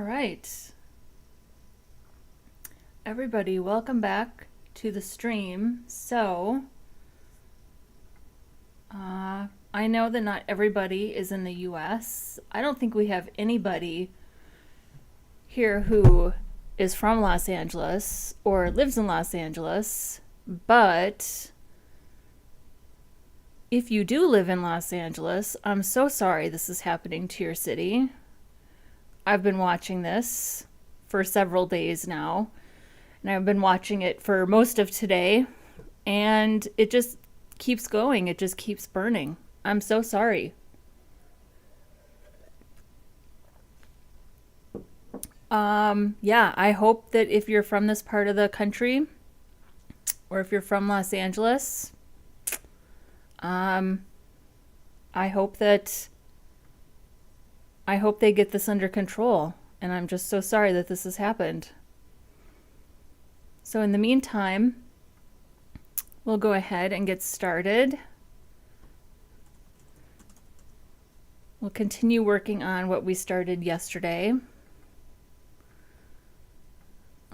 All right. Everybody, welcome back to the stream. I know that not everybody is in the US. I don't think we have anybody here who is from Los Angeles or lives in Los Angeles, but if you do live in Los Angeles, I'm so sorry this is happening to your city. I've been watching this for several days now, and I've been watching it for most of today, and it just keeps going. It just keeps burning. I'm so sorry. Yeah, I hope that if you're from this part of the country, or if you're from Los Angeles, I hope they get this under control, and I'm just so sorry that this has happened. So in the meantime, we'll go ahead and get started. We'll continue working on what we started yesterday.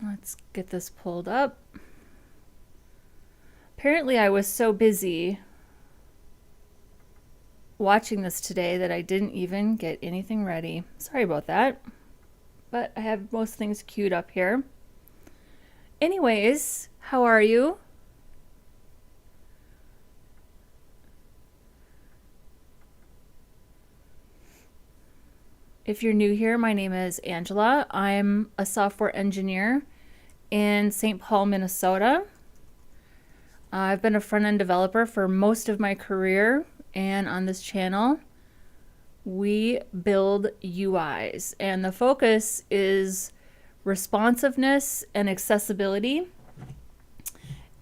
Let's get this pulled up. Apparently I was so busy watching this today that I didn't even get anything ready. Sorry about that, but I have most things queued up here. Anyways, how are you? If you're new here, my name is Angela. I'm a software engineer in St. Paul, Minnesota. I've been a front-end developer for most of my career, and on this channel, we build UIs, and the focus is responsiveness and accessibility,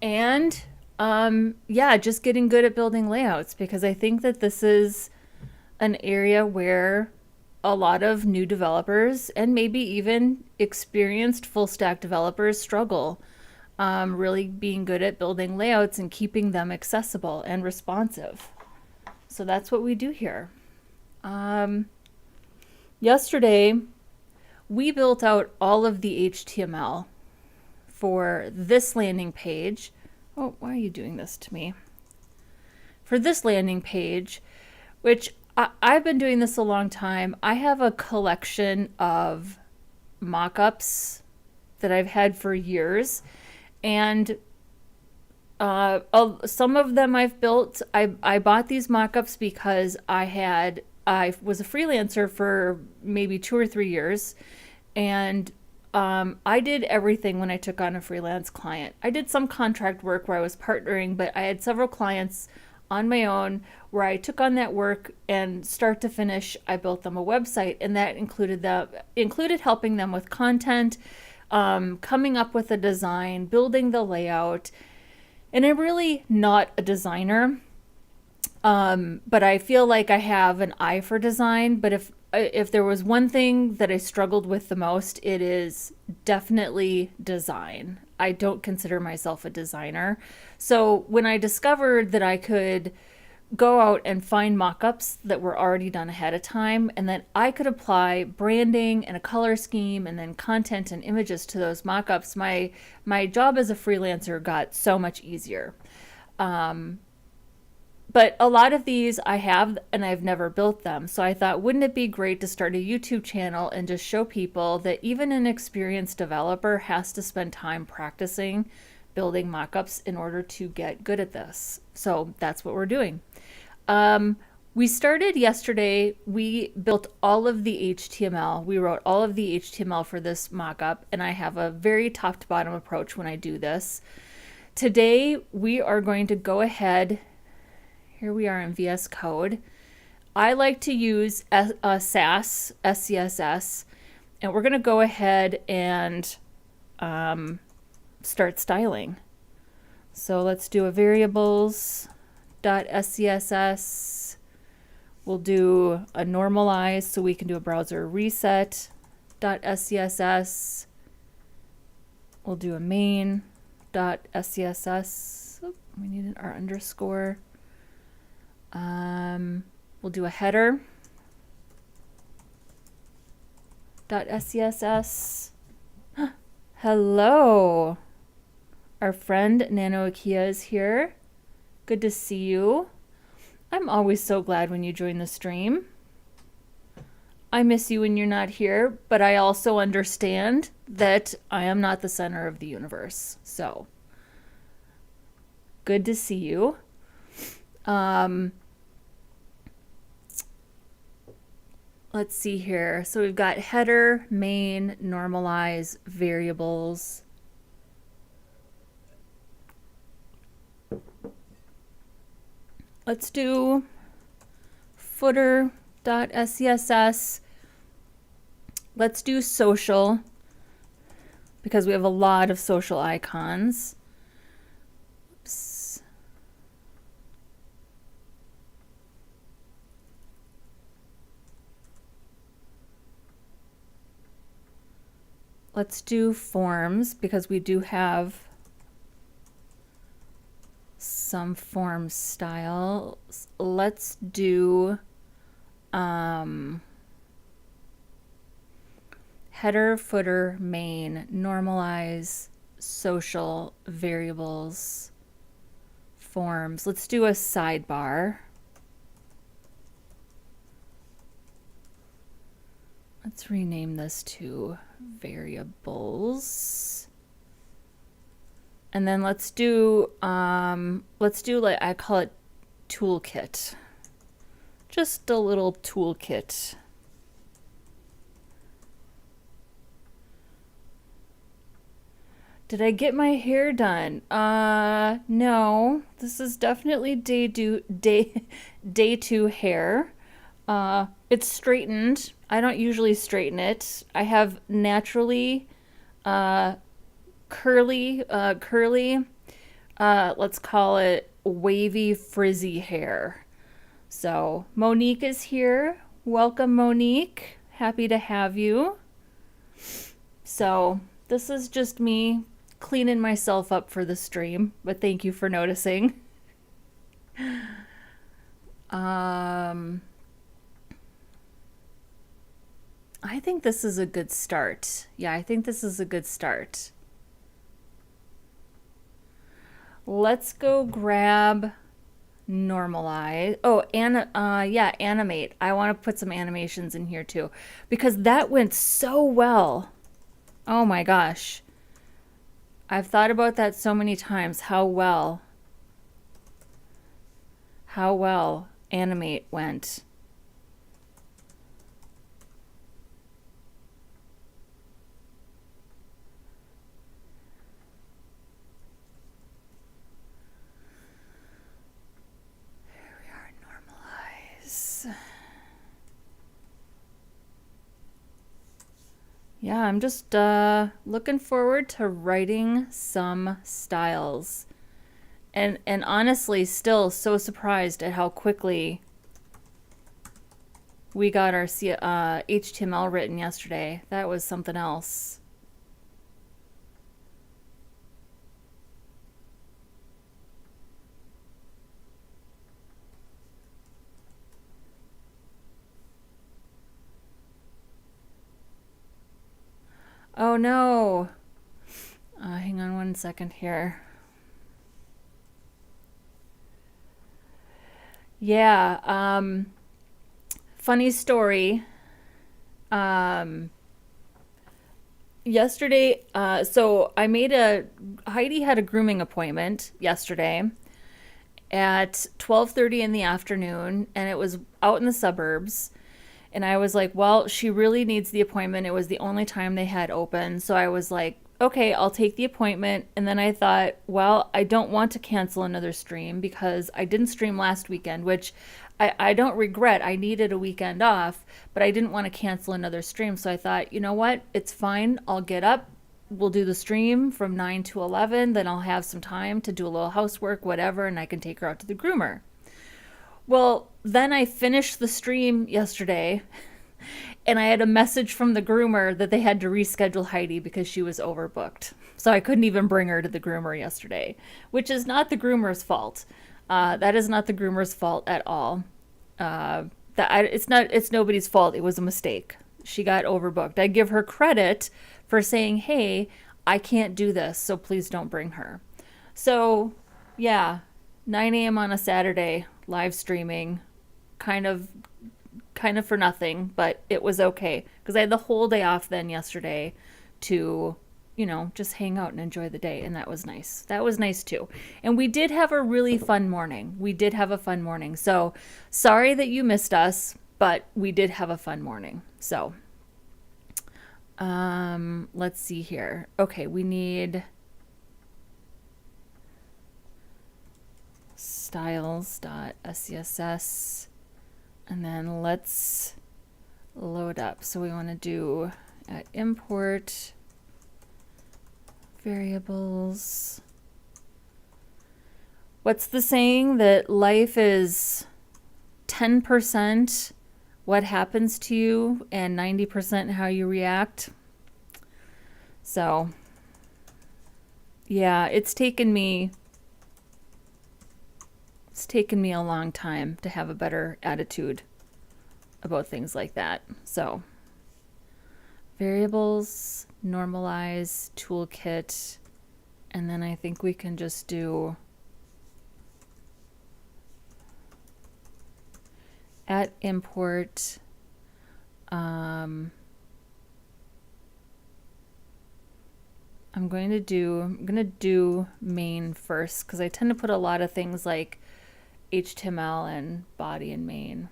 and yeah, just getting good at building layouts, because I think that this is an area where a lot of new developers and maybe even experienced full stack developers struggle, really being good at building layouts and keeping them accessible and responsive. So that's what we do here. Yesterday, we built out all of the HTML for this landing page. Oh, why are you doing this to me? For this landing page, which I've been doing this a long time. I have a collection of mock-ups that I've had for years, and some of them I've built. I bought these mock-ups because I was a freelancer for maybe 2 or 3 years, and I did everything when I took on a freelance client. I did some contract work where I was partnering, but I had several clients on my own where I took on that work, and start to finish, I built them a website, and that included helping them with content, coming up with a design, building the layout. And I'm really not a designer, but I feel like I have an eye for design. But if there was one thing that I struggled with the most, it is definitely design. I don't consider myself a designer. So when I discovered that I could go out and find mock-ups that were already done ahead of time, and that I could apply branding and a color scheme and then content and images to those mock-ups, my job as a freelancer got so much easier. But a lot of these I have, and I've never built them. So I thought, wouldn't it be great to start a YouTube channel and just show people that even an experienced developer has to spend time practicing building mockups in order to get good at this. So that's what we're doing. We started yesterday. We built all of the HTML. We wrote all of the HTML for this mockup, and I have a very top to bottom approach when I do this. Today, we are going to go ahead. Here we are in VS Code. I like to use SAS, SCSS, and we're going to go ahead and start styling. So let's do a variables.scss. We'll do a normalize, so we can do a browser reset.scss. We'll do a main.scss. Oh, we needed our underscore. We'll do a header. SCSS. Hello. Our friend Nano Akia is here. Good to see you. I'm always so glad when you join the stream. I miss you when you're not here, but I also understand that I am not the center of the universe. So, good to see you. Let's see here. So we've got header, main, normalize, variables. Let's do footer.scss. Let's do social because we have a lot of social icons. Oops. Let's do forms because we do have some form styles. Let's do header, footer, main, normalize, social, variables, forms. Let's do a sidebar. Let's rename this to variables. And then let's do like, I call it toolkit. Just a little toolkit. Did I get my hair done? No. This is definitely day two hair. It's straightened. I don't usually straighten it. I have naturally curly, let's call it wavy, frizzy hair. So Monique is here. Welcome, Monique. Happy to have you. So this is just me cleaning myself up for the stream, but thank you for noticing. I think this is a good start. Yeah, I think this is a good start. Let's go grab normalize. Oh, and yeah, animate. I want to put some animations in here too because that went so well. Oh my gosh. I've thought about that so many times, how well animate went. Here we are, normalize. Yeah, I'm just looking forward to writing some styles. And honestly, still so surprised at how quickly we got our HTML written yesterday. That was something else. Oh no. Hang on one second here. Yeah, funny story. Yesterday, so Heidi had a grooming appointment yesterday at 12:30 in the afternoon, and it was out in the suburbs. And I was like, well, she really needs the appointment. It was the only time they had open. So I was like, okay, I'll take the appointment. And then I thought, well, I don't want to cancel another stream because I didn't stream last weekend, which I don't regret. I needed a weekend off, but I didn't want to cancel another stream. So I thought, you know what? It's fine. I'll get up. We'll do the stream from 9 to 11. Then I'll have some time to do a little housework, whatever, and I can take her out to the groomer. Well, then I finished the stream yesterday and I had a message from the groomer that they had to reschedule Heidi because she was overbooked. So I couldn't even bring her to the groomer yesterday, which is not the groomer's fault. That is not the groomer's fault at all. It's nobody's fault. It was a mistake. she got overbooked. I give her credit for saying, hey, I can't do this, so please don't bring her. So yeah, 9 a.m. on a Saturday, live streaming, kind of for nothing, but it was okay because I had the whole day off then yesterday to, just hang out and enjoy the day, and that was nice. That was nice too. And we did have a really fun morning. So sorry that you missed us, but we did have a fun morning. So let's see here. Okay, we need styles.scss, and then let's load up. So we want to do import variables. What's the saying that life is 10% what happens to you and 90% how you react? So yeah, it's taken me a long time to have a better attitude about things like that. So variables, normalize, toolkit, and then I think we can just do at import I'm going to do main first because I tend to put a lot of things like HTML and body and main.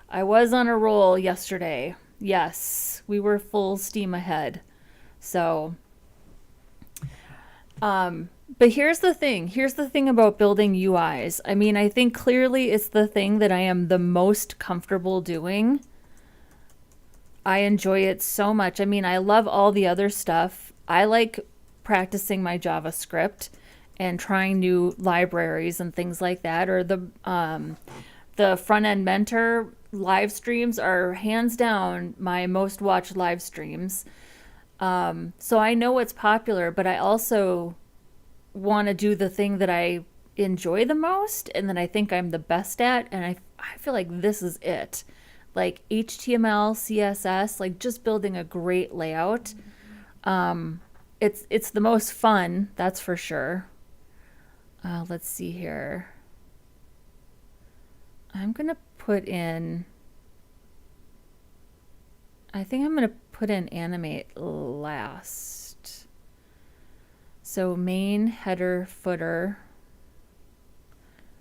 I was on a roll yesterday. Yes, we were full steam ahead. So, but here's the thing about building UIs. I mean, I think clearly it's the thing that I am the most comfortable doing. I enjoy it so much. I mean, I love all the other stuff. I like practicing my JavaScript and trying new libraries and things like that, or the front-end mentor live streams are hands down my most watched live streams. So I know what's popular, but I also want to do the thing that I enjoy the most and that I think I'm the best at, and I feel like this is it. Like HTML, CSS, like just building a great layout. It's the most fun, that's for sure. Let's see here. I'm gonna put in, I think I'm gonna put in animate last. So main, header, footer,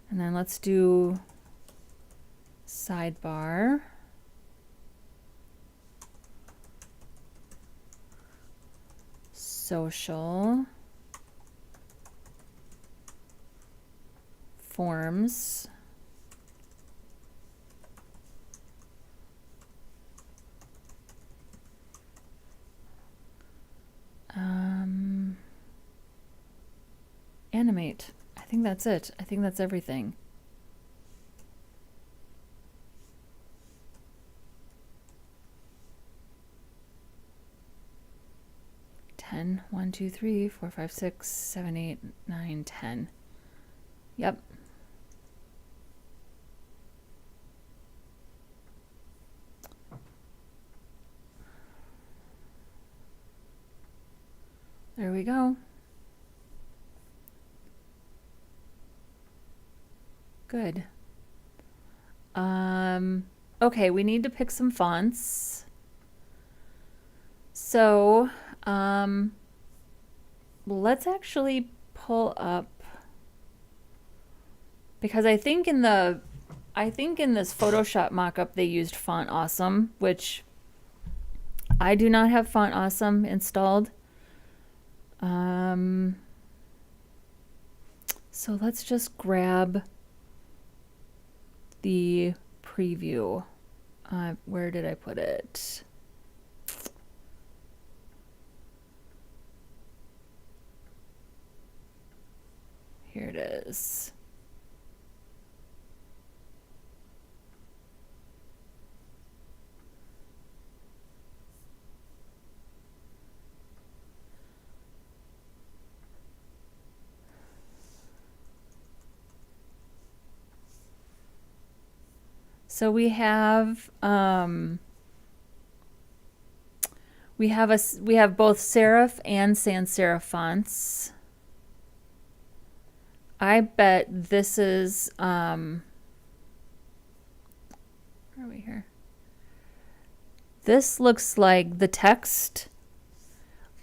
and then let's do sidebar. Social, forms, animate. I think that's it. I think that's everything. Ten. 1, 2, 3, 4, 5, 6, 7, 8, 9, 10. Yep. There we go. Good. Okay, we need to pick some fonts. So, let's actually pull up, because I think in this Photoshop mockup they used Font Awesome, which I do not have Font Awesome installed. So let's just grab the preview. Where did I put it? Here it is. So we have We have both serif and sans serif fonts. I bet this is where are we here? This looks like the text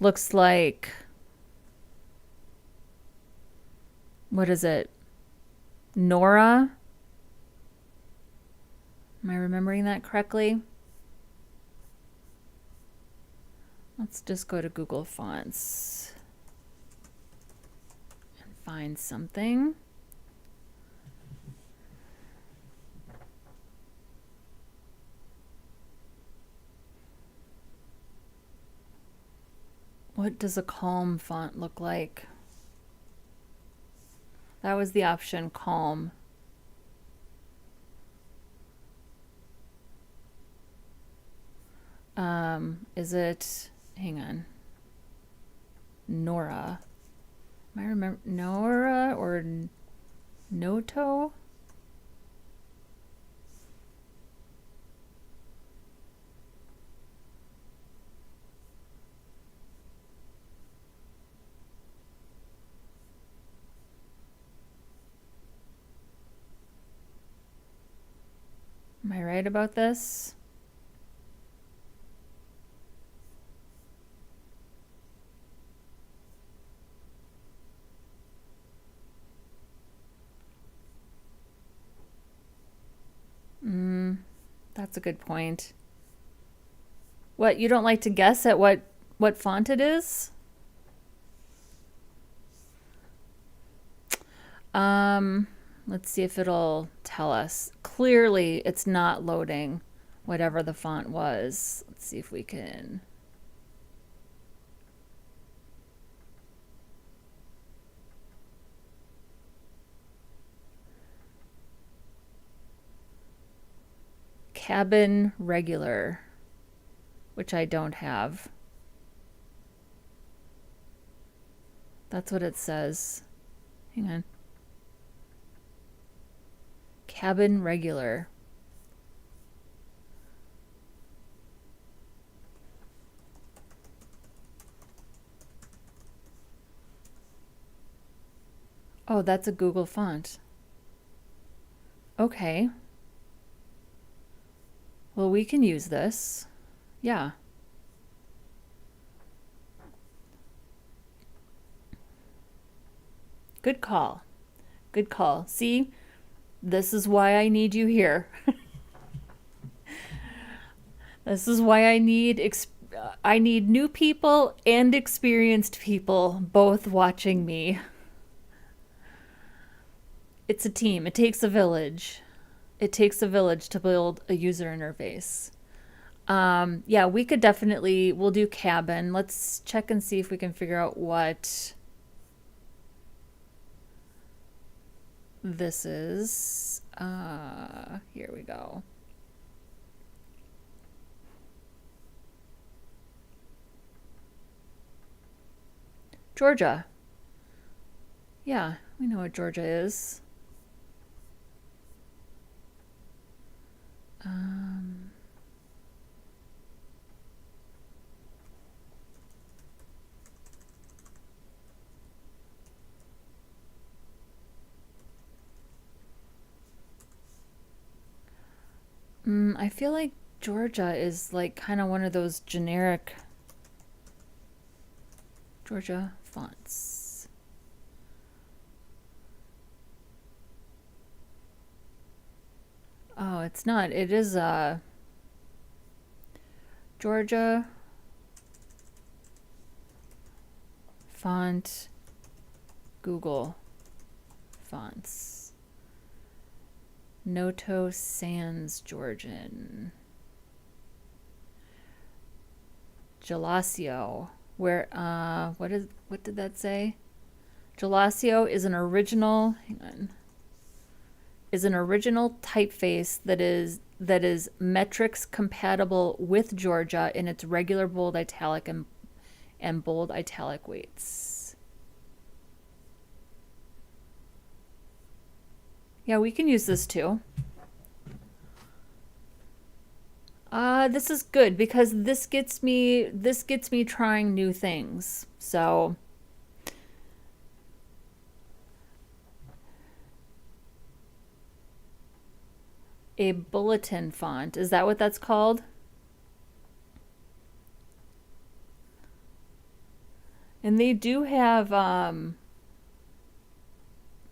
looks like, what is it? Nora? Am I remembering that correctly? Let's just go to Google Fonts and find something. What does a calm font look like? That was the option, calm. Is it, hang on, Nora? Am I remember Nora or Noto? Am I right about this? That's a good point. What, you don't like to guess at what font it is? Let's see if it'll tell us. Clearly, it's not loading whatever the font was. Let's see if we can. Cabin regular, which I don't have. That's what it says. Hang on. Cabin regular. Oh, that's a Google font. Okay. Well, we can use this. Yeah. Good call. Good call. See, this is why I need you here. This is why I need new people and experienced people both watching me. It's a team. It takes a village. It takes a village to build a user interface. Yeah, we could definitely, we'll do cabin. Let's check and see if we can figure out what this is. Here we go. Georgia. Yeah, we know what Georgia is. I feel like Georgia is like kind of one of those generic Georgia fonts. Oh, it's not. It is Georgia font Google fonts. Noto Sans Georgian. Gelasio. Where what did that say? Gelasio is an original, hang on. Is an original typeface that is metrics compatible with Georgia in its regular bold italic and bold italic weights. Yeah, we can use this too. This is good because this gets me trying new things. So a bulletin font, is that what that's called? And they do have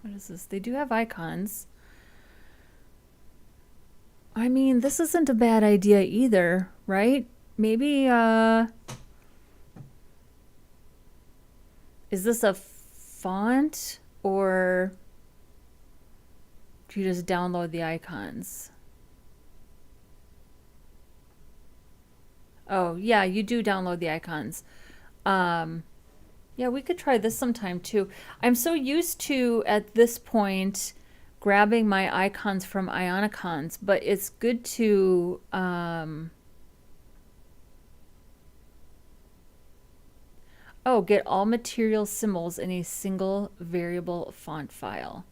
what is this? They do have icons. I mean, this isn't a bad idea either, right? Maybe is this a font or do you just download the icons? Oh, yeah, you do download the icons. Um, yeah, we could try this sometime too. I'm so used to, at this point, grabbing my icons from Ionicons, but it's good to oh, get all material symbols in a single variable font file.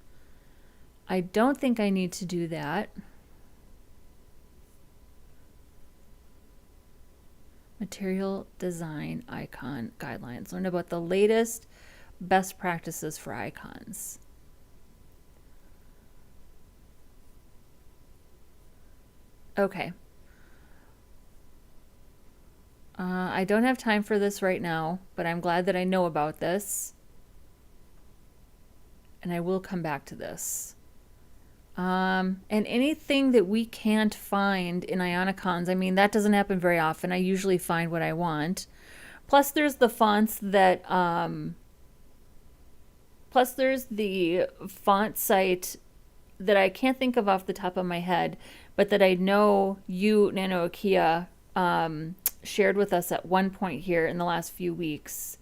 I don't think I need to do that. Material design icon guidelines. Learn about the latest best practices for icons. Okay. I don't have time for this right now, but I'm glad that I know about this. And I will come back to this. And anything that we can't find in Ionicons, I mean, that doesn't happen very often. I usually find what I want. Plus, there's the fonts that, plus, there's the font site that I can't think of off the top of my head, but that I know you, Nano Akia, shared with us at one point here in the last few weeks.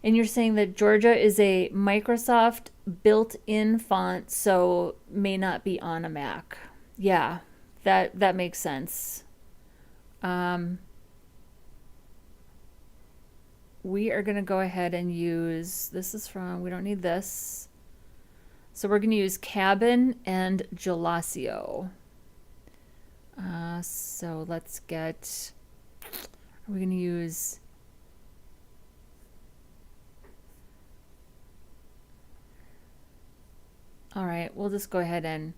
And you're saying that Georgia is a Microsoft built-in font, so may not be on a Mac. Yeah, that makes sense. Um, we are going to go ahead and use, this is from, we don't need this. So we're going to use Cabin and Gelasio. So let's get, are we going to use, all right, we'll just go ahead and,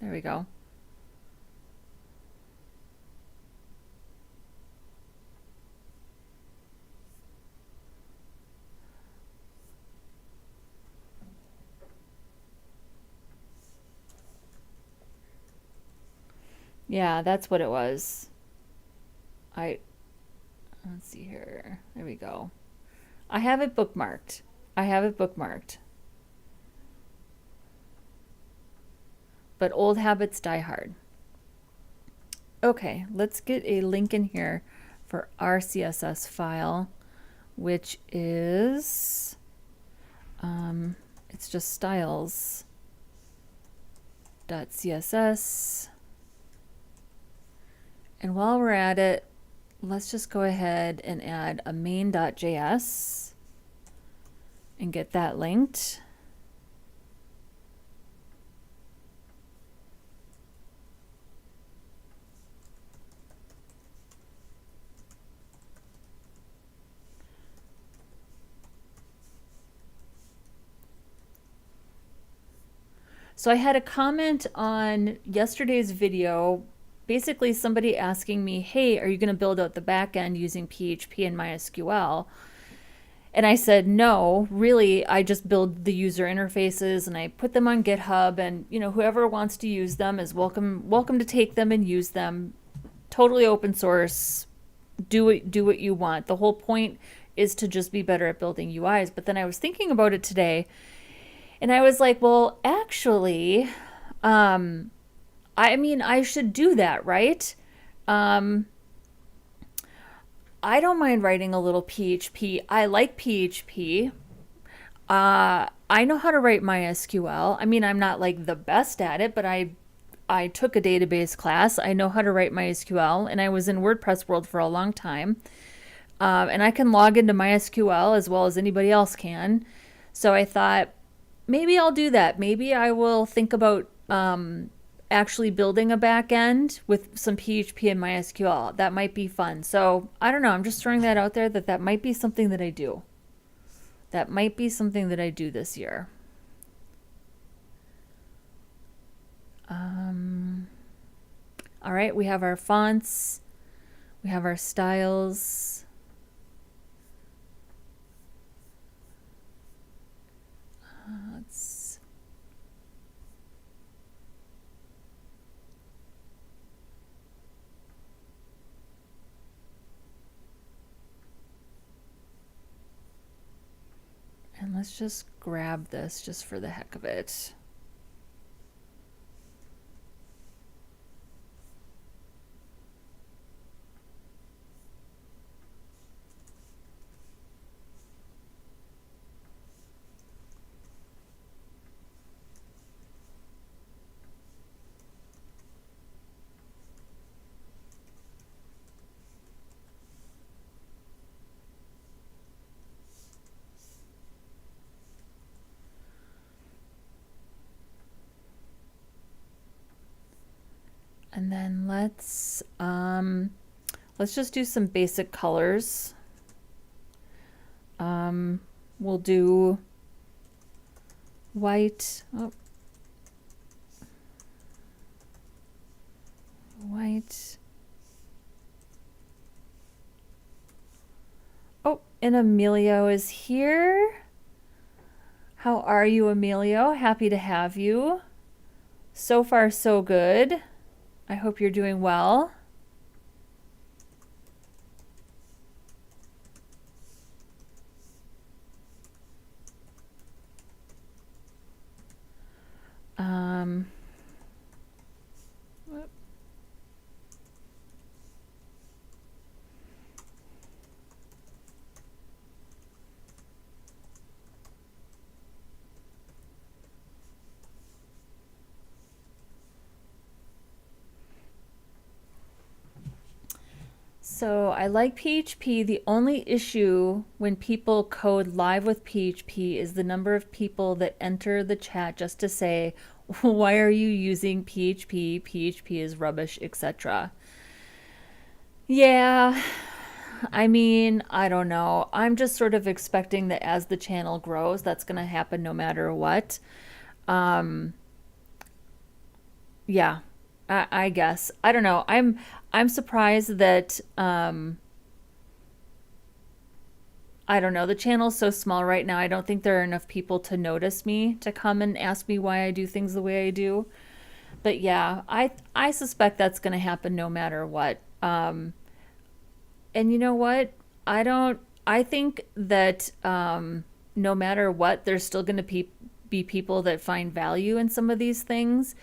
there we go. Yeah, that's what it was. I let's see here. There we go. I have it bookmarked. I have it bookmarked. But old habits die hard. Okay, let's get a link in here for our CSS file, which is it's just styles.css. And while we're at it, let's just go ahead and add a main.js and get that linked. So I had a comment on yesterday's video, basically somebody asking me, hey, are you going to build out the back end using PHP and MySQL? And I said, no, really, I just build the user interfaces and I put them on GitHub, and whoever wants to use them is welcome to take them and use them. Totally open source. Do what you want. The whole point is to just be better at building UIs. But then I was thinking about it today, and I was like, well, actually, I mean, I should do that, right? I don't mind writing a little PHP. I like PHP. I know how to write MySQL. I mean, I'm not like the best at it, but I took a database class. I know how to write MySQL, and I was in WordPress world for a long time. And I can log into MySQL as well as anybody else can. So I thought maybe I'll do that. Maybe I will think about actually building a back end with some PHP and MySQL. That might be fun. So I don't know. I'm just throwing that out there that might be something that I do. That might be something that I do this year. All right, we have our fonts. We have our styles. Let's and let's just grab this just for the heck of it. And then let's just do some basic colors. We'll do white. Oh. White. Oh, and Emilio is here. How are you, Emilio? Happy to have you. So far, so good. I hope you're doing well. So I like PHP. The only issue when people code live with PHP is the number of people that enter the chat just to say, why are you using PHP? PHP is rubbish, etc. Yeah, I mean, I don't know. I'm just sort of expecting that as the channel grows, that's going to happen no matter what. Yeah, I guess. I don't know. I'm surprised that I don't know. The channel's so small right now. I don't think there are enough people to notice me to come and ask me why I do things the way I do. But yeah, I suspect that's going to happen no matter what. And you know what? I think that no matter what, there's still going to be people that find value in some of these things.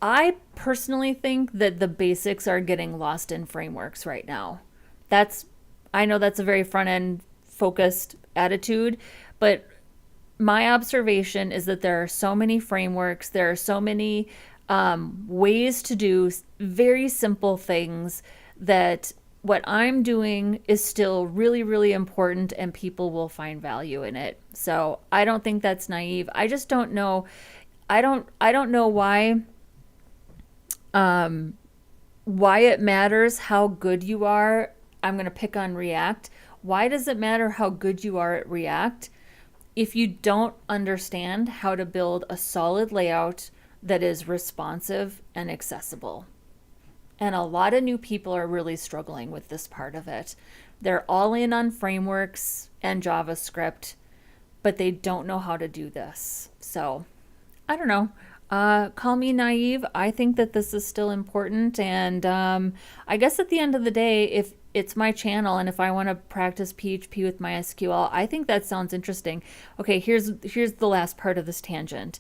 I personally think that the basics are getting lost in frameworks right now. I know that's a very front end focused attitude, but my observation is that there are so many frameworks, there are so many ways to do very simple things that what I'm doing is still really, really important and people will find value in it. So I don't think that's naive. I just don't know. I don't know why it matters how good you are. I'm going to pick on React. Why does it matter how good you are at React if you don't understand how to build a solid layout that is responsive and accessible? And a lot of new people are really struggling with this part of it. They're all in on frameworks and JavaScript, but they don't know how to do this. So I don't know. Call me naive. I think that this is still important. And I guess at the end of the day, if it's my channel and if I want to practice PHP with MySQL, I think that sounds interesting. Okay, here's the last part of this tangent.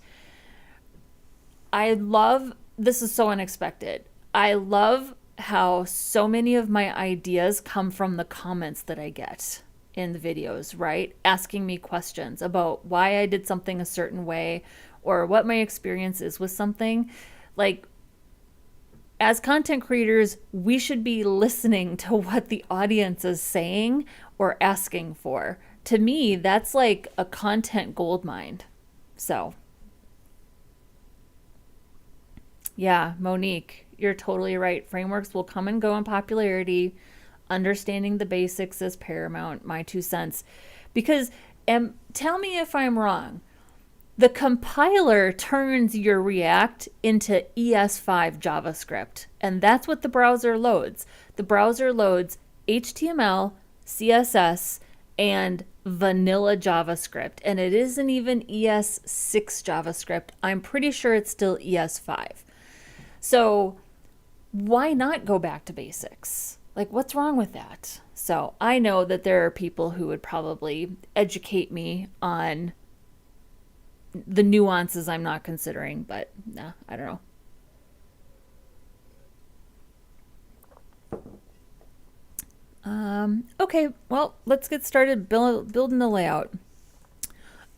This is so unexpected. I love how so many of my ideas come from the comments that I get in the videos, right? Asking me questions about why I did something a certain way or what my experience is with something. Like, as content creators, we should be listening to what the audience is saying or asking for, to me, that's like a content gold mine. So, yeah, Monique, you're totally right. Frameworks will come and go in popularity. Understanding the basics is paramount, my 2 cents. Because, and tell me if I'm wrong, the compiler turns your React into ES5 JavaScript, and that's what the browser loads. The browser loads HTML, CSS, and vanilla JavaScript, and it isn't even ES6 JavaScript. I'm pretty sure it's still ES5. So why not go back to basics? Like, what's wrong with that? So I know that there are people who would probably educate me on the nuances I'm not considering, but nah, I don't know. Okay, well, let's get started building the layout.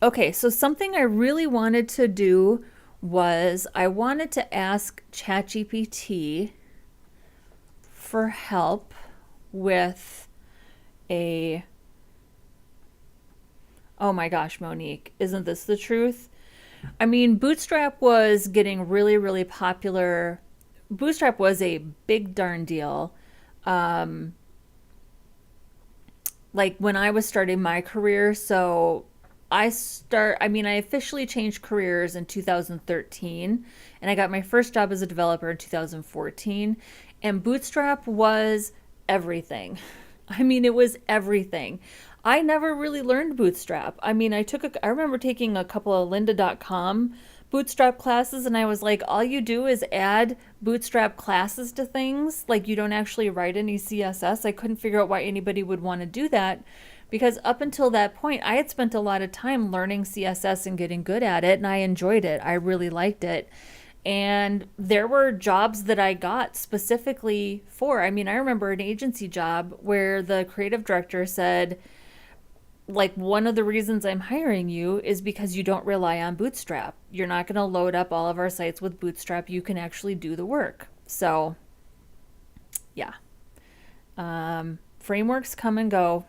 Okay, so something I really wanted to do was I wanted to ask ChatGPT for help with a, oh my gosh, Monique, isn't this the truth? I mean, Bootstrap was getting really, really popular. Bootstrap was a big darn deal. Like when I was starting my career, so I officially changed careers in 2013, and I got my first job as a developer in 2014, and Bootstrap was everything. I mean, it was everything. I never really learned Bootstrap. I mean, I remember taking a couple of lynda.com Bootstrap classes, and I was like, all you do is add Bootstrap classes to things. Like, you don't actually write any CSS. I couldn't figure out why anybody would want to do that, because up until that point, I had spent a lot of time learning CSS and getting good at it, and I enjoyed it. I really liked it. And there were jobs that I got specifically for. I mean, I remember an agency job where the creative director said, like, one of the reasons I'm hiring you is because you don't rely on Bootstrap. You're not going to load up all of our sites with Bootstrap. You can actually do the work. So, yeah. Frameworks come and go.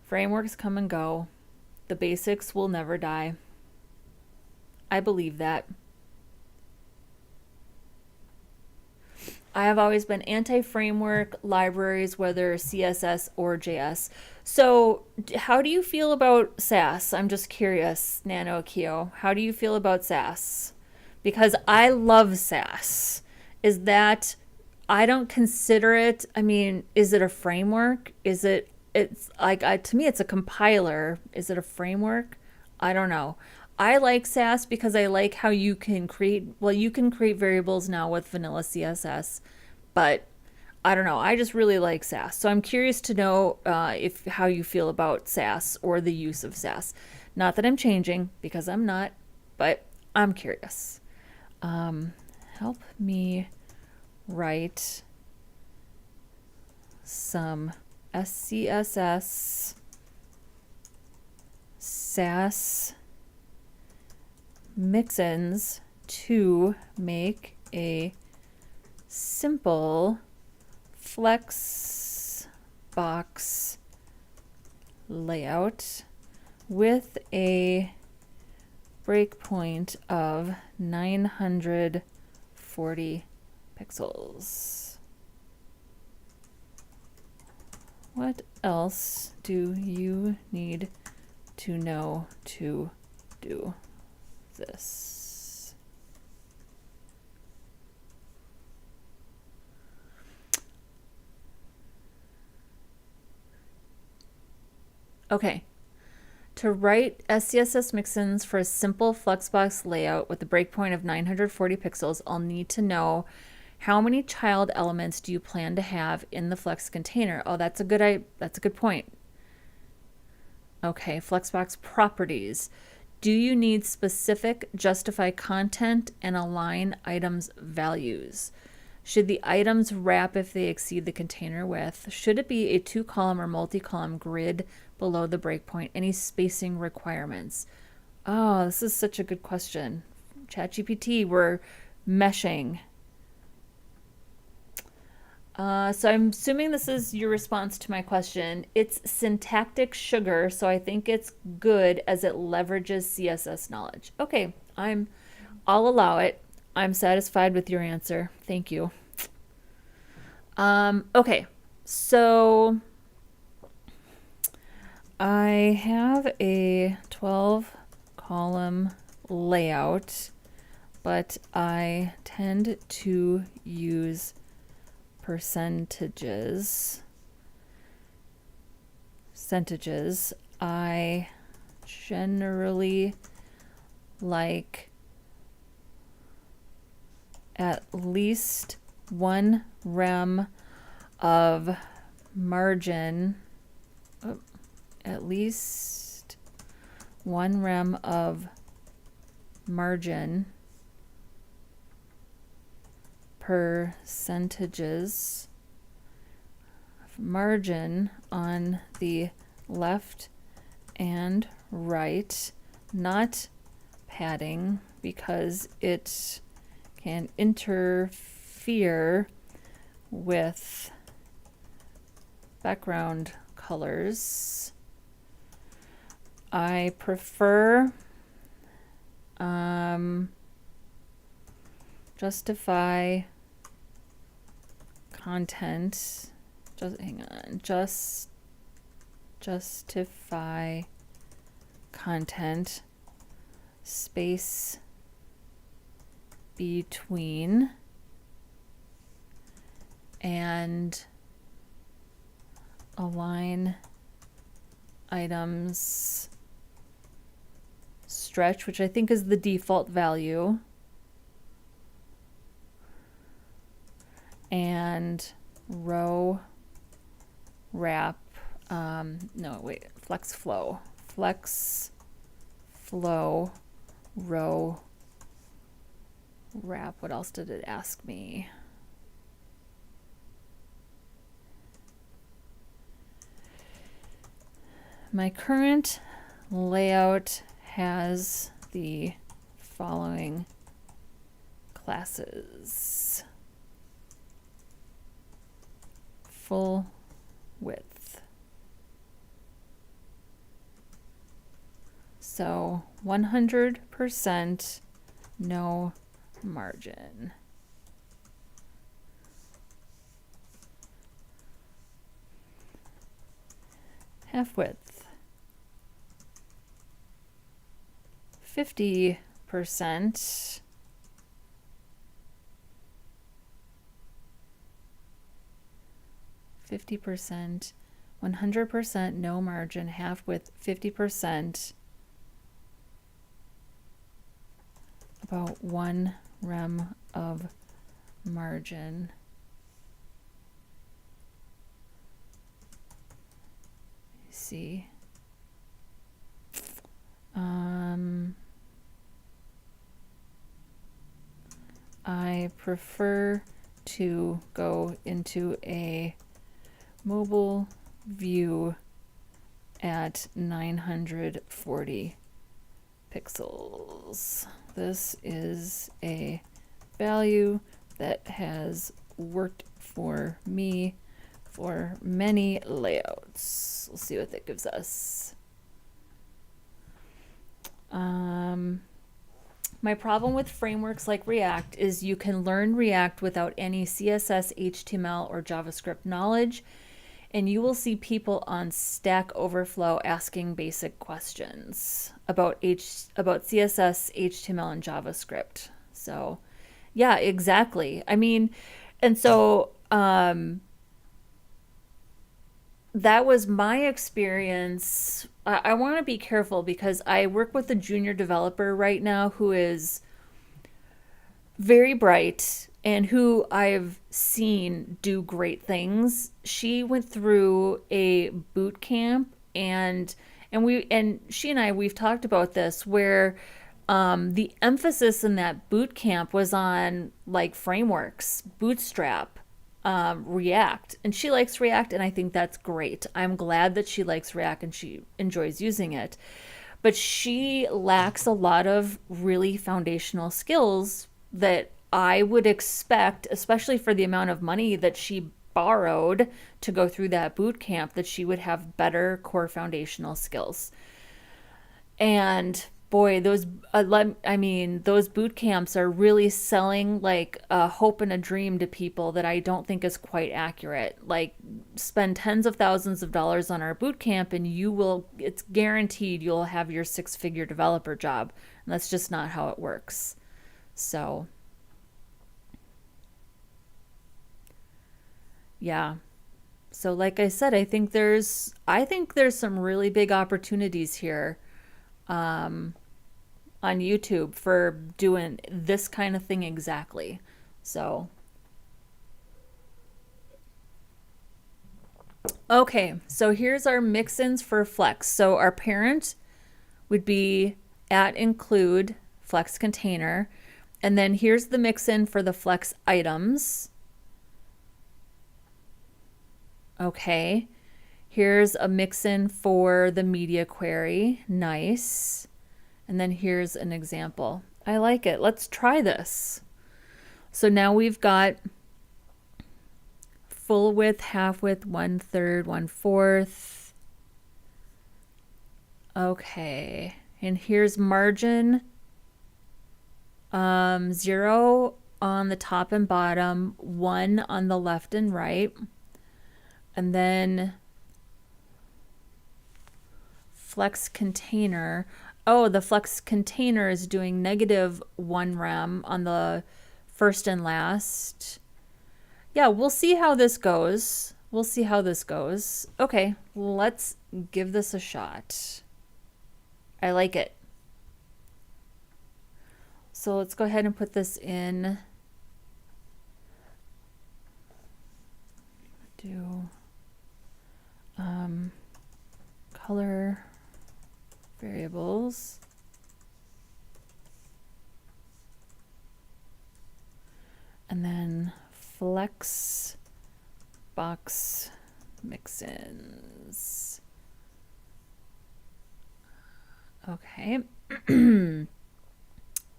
Frameworks come and go. The basics will never die. I believe that. I have always been anti-framework libraries, whether CSS or JS. So how do you feel about Sass? I'm just curious, Nano Akio. How do you feel about Sass? Because I love Sass. Is that, I don't consider it, I mean, is it a framework? It's like, to me, it's a compiler. Is it a framework? I don't know. I like Sass because I like how you can create variables now with vanilla CSS, but I don't know. I just really like Sass. So I'm curious to know how you feel about Sass or the use of Sass. Not that I'm changing, because I'm not, but I'm curious. Help me write some SCSS Sass mixins to make a simple flex box layout with a breakpoint of 940 pixels. What else do you need to know to do this? Okay. To write SCSS mixins for a simple Fluxbox layout with a breakpoint of 940 pixels, I'll need to know how many child elements do you plan to have in the Flux container? Oh, that's a good point. Okay, Fluxbox properties. Do you need specific justify content and align items values? Should the items wrap if they exceed the container width? Should it be a 2-column or multi-column grid below the breakpoint? Any spacing requirements? Oh, this is such a good question. ChatGPT, we're meshing. So I'm assuming this is your response to my question. It's syntactic sugar, so I think it's good as it leverages CSS knowledge. Okay, I'll allow it. I'm satisfied with your answer. Thank you. Okay, so I have a 12 column layout, but I tend to use percentages. I generally like at least one rem of margin, at least one rem of margin, percentages, margin on the left and right, not padding because it can interfere with background colors. I prefer justify content. Justify content space between and align items stretch, which I think is the default value, and row wrap, flex flow row wrap. What else did it ask me? My current layout has the following classes: full width, so 100% no margin. Half width, 50%, 100% no margin, half width, 50%, about 1 rem of margin. See. I prefer to go into a mobile view at 940 pixels. This is a value that has worked for me for many layouts. We'll see what that gives us. My problem with frameworks like React is you can learn React without any CSS, HTML, or JavaScript knowledge, and you will see people on Stack Overflow asking basic questions about CSS, HTML, and JavaScript. So, yeah, exactly. I mean, and so that was my experience. I want to be careful because I work with a junior developer right now who is very bright and who I've seen do great things. She went through a boot camp, and she and we've talked about this, where the emphasis in that boot camp was on like frameworks, Bootstrap, React, and she likes React, and I think that's great. I'm glad that she likes React and she enjoys using it, but she lacks a lot of really foundational skills that I would expect, especially for the amount of money that she borrowed to go through that boot camp, that she would have better core foundational skills. And boy, those those boot camps are really selling like a hope and a dream to people that I don't think is quite accurate. Like, spend tens of thousands of dollars on our boot camp and it's guaranteed you'll have your six-figure developer job. And that's just not how it works. So yeah. So like I said, I think there's some really big opportunities here on YouTube for doing this kind of thing exactly. So, okay, so here's our mix-ins for Flex. So our parent would be at include Flex container. And then here's the mix-in for the Flex items. Okay. Here's a mix-in for the media query. Nice. And then here's an example. I like it. Let's try this. So now we've got full width, half width, 1/3, 1/4. Okay. And here's margin 0 on the top and bottom, 1 on the left and right. And then Flex container. Oh, the Flex container is doing -1 rem on the first and last. Yeah, we'll see how this goes. We'll see how this goes. Okay, let's give this a shot. I like it. So let's go ahead and put this in. Do color variables. And then Flex box mix-ins. Okay.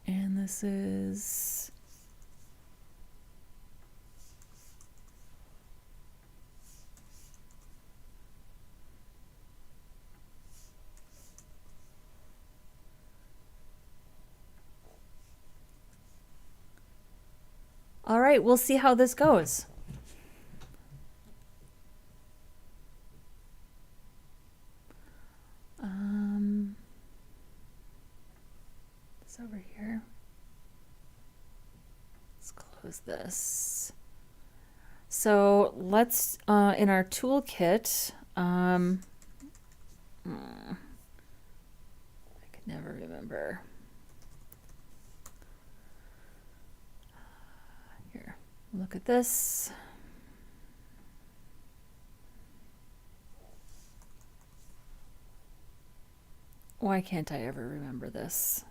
And this is all right, we'll see how this goes. It's over here. Let's close this. So let's, in our toolkit, I could never remember. Here, look at this. Why can't I ever remember this?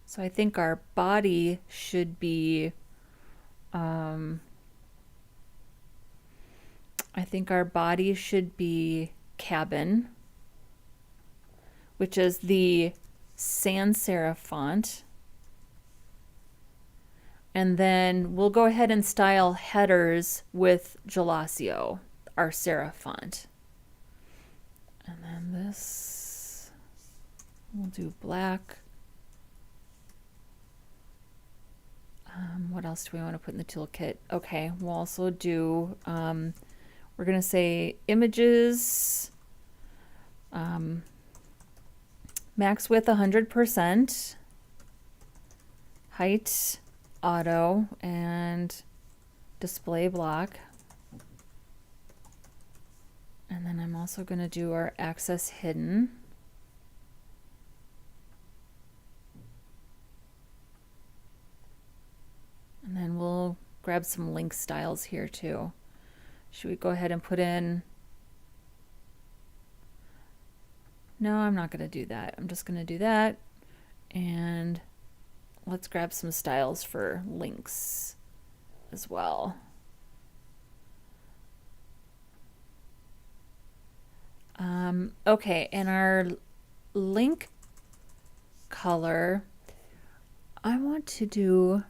So I think our body should be, cabin, which is the sans serif font. And then we'll go ahead and style headers with Gelasio, our serif font. And then this, we'll do black. What else do we want to put in the toolkit? Okay, we'll also do, we're going to say images, max width 100%, height auto, and display block. And then I'm also going to do our access hidden. And then we'll grab some link styles here too. Should we go ahead and put in? No, I'm not going to do that. I'm just going to do that. And let's grab some styles for links as well. Okay, and our link color, I want to do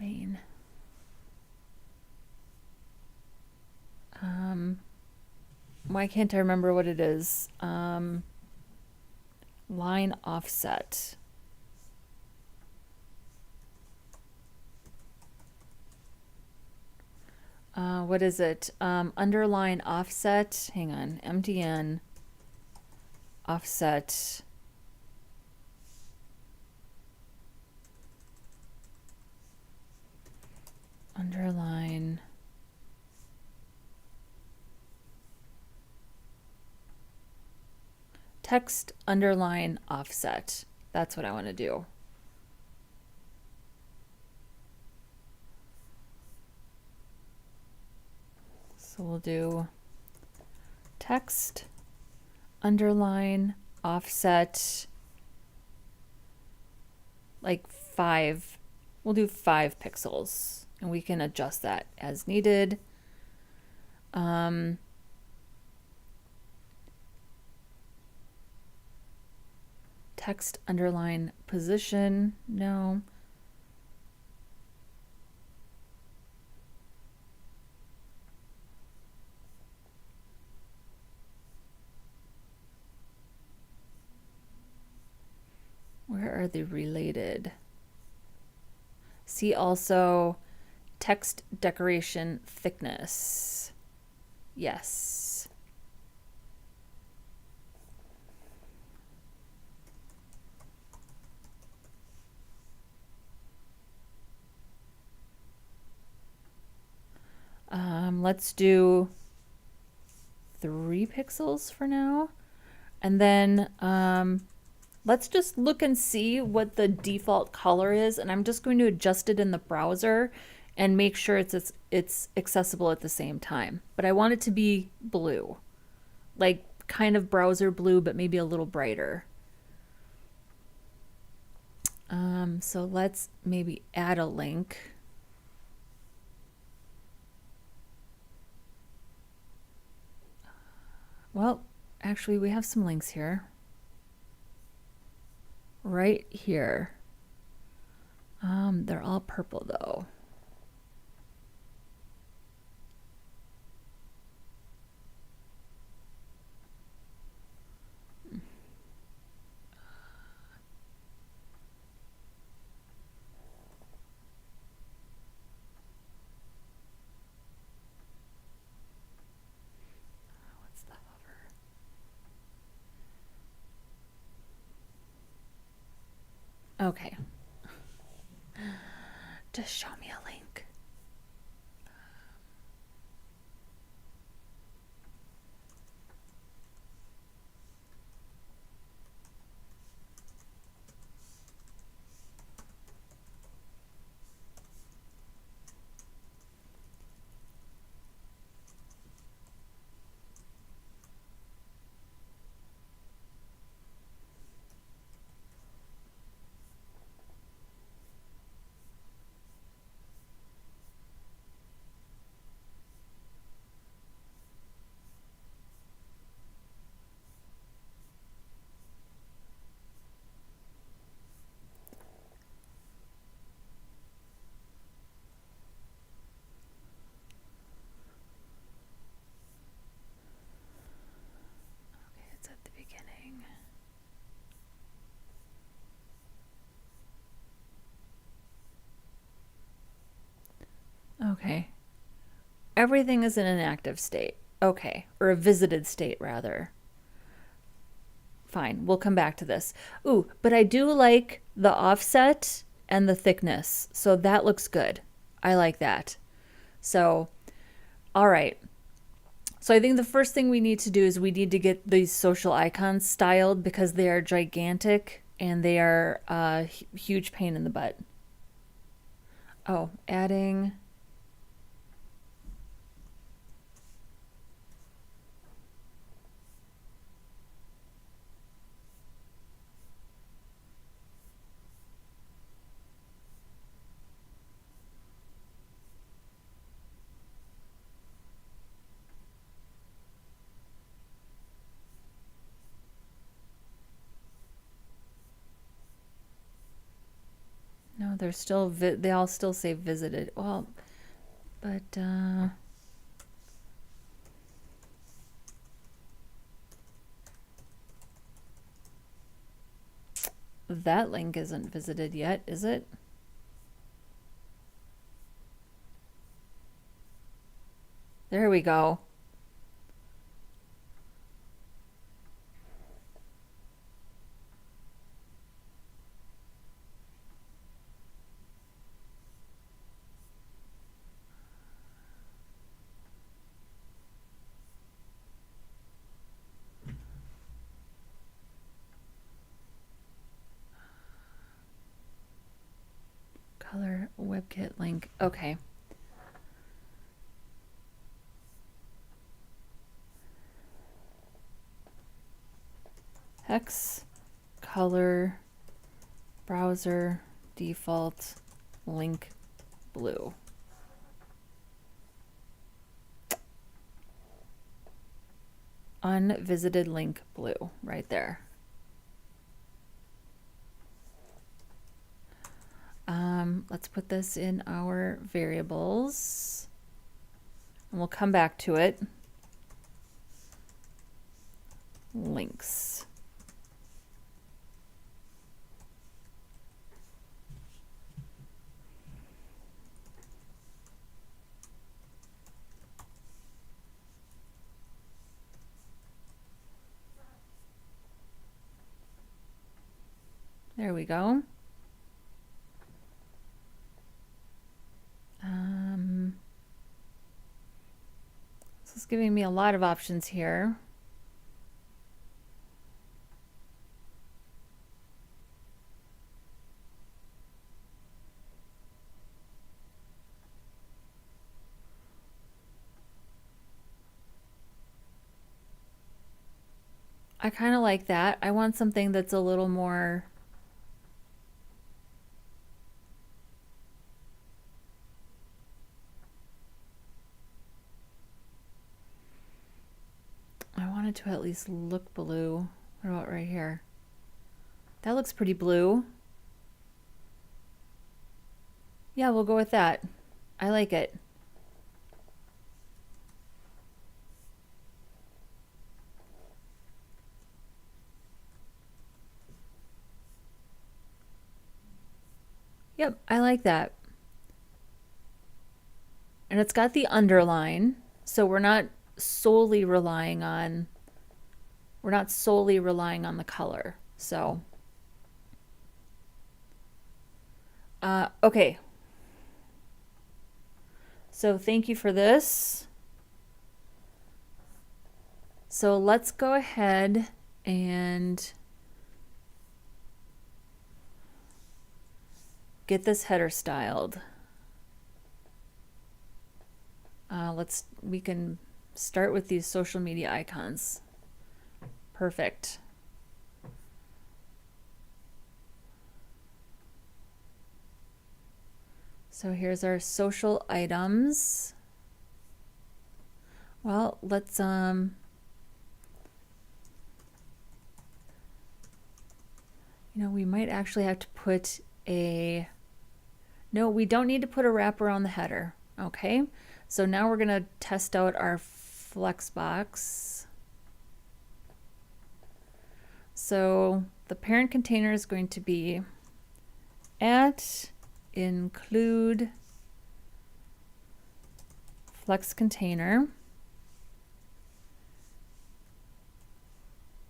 main. Why can't I remember what it is? Line offset. What is it? Underline offset. Hang on. MDN offset. Underline. Text underline offset. That's what I want to do. So we'll do text underline offset like 5. We'll do 5 pixels and we can adjust that as needed. Text underline position, no. Where are they related? See also text decoration thickness. Yes. Let's do 3 pixels for now. And then let's just look and see what the default color is. And I'm just going to adjust it in the browser and make sure it's accessible at the same time. But I want it to be blue, like kind of browser blue, but maybe a little brighter. So let's maybe add a link. Well, actually, we have some links here. Right here. They're all purple though. What's the hover? Okay. Just show me a link. Okay. Everything is in an active state. Okay. Or a visited state, rather. Fine. We'll come back to this. Ooh, but I do like the offset and the thickness. So that looks good. I like that. So, all right. So I think the first thing we need to do is we need to get these social icons styled because they are gigantic and they are a huge pain in the butt. Oh, adding. No, they're still, they all still say visited. Well, but, that link isn't visited yet, is it? There we go. Color WebKit link. Okay. Hex color browser default link blue. Unvisited link blue right there. Let's put this in our variables and we'll come back to it. Links. There we go. This is giving me a lot of options here. I kind of like that. I want something that's a little more to at least look blue. What about right here? That looks pretty blue. Yeah, we'll go with that. I like it. Yep, I like that. And it's got the underline, so we're not solely relying on the color. So okay. So thank you for this. So let's go ahead and get this header styled. We can start with these social media icons. Perfect. So here's our social items. Well, let's we might actually have to put a, no, we don't need to put a wrapper on the header. Okay, so now we're gonna test out our Flexbox. So the parent container is going to be at include flex container,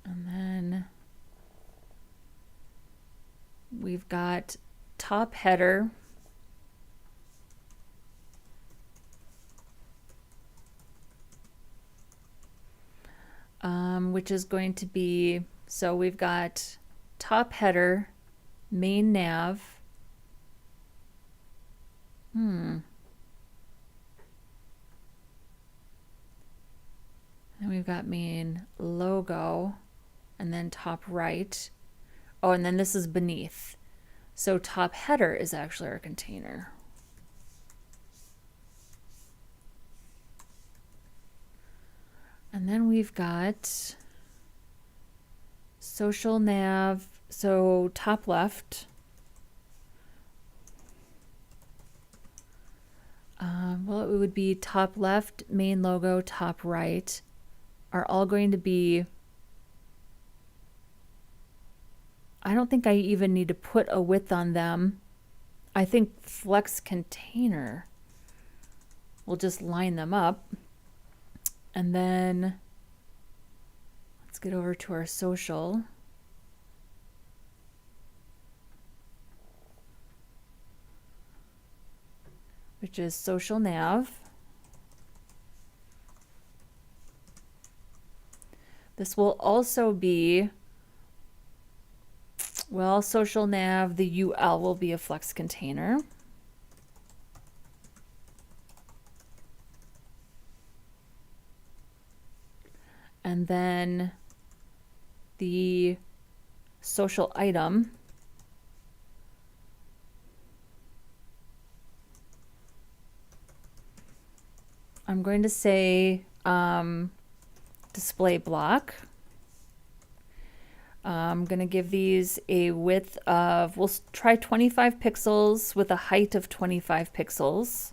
and then we've got top header, which is going to be, so we've got top header, main nav, And we've got main logo and then top right. Oh, and then this is beneath. So top header is actually our container. And then we've got social nav. So top left. Well, it would be top left, main logo, top right are all going to be, I don't think I even need to put a width on them. I think flex container will just line them up. And then let's get over to our social. Which is social nav. This will also be, well, social nav, the UL will be a flex container. And then the social item I'm going to say display block. I'm going to give these a width of, we'll try 25 pixels with a height of 25 pixels.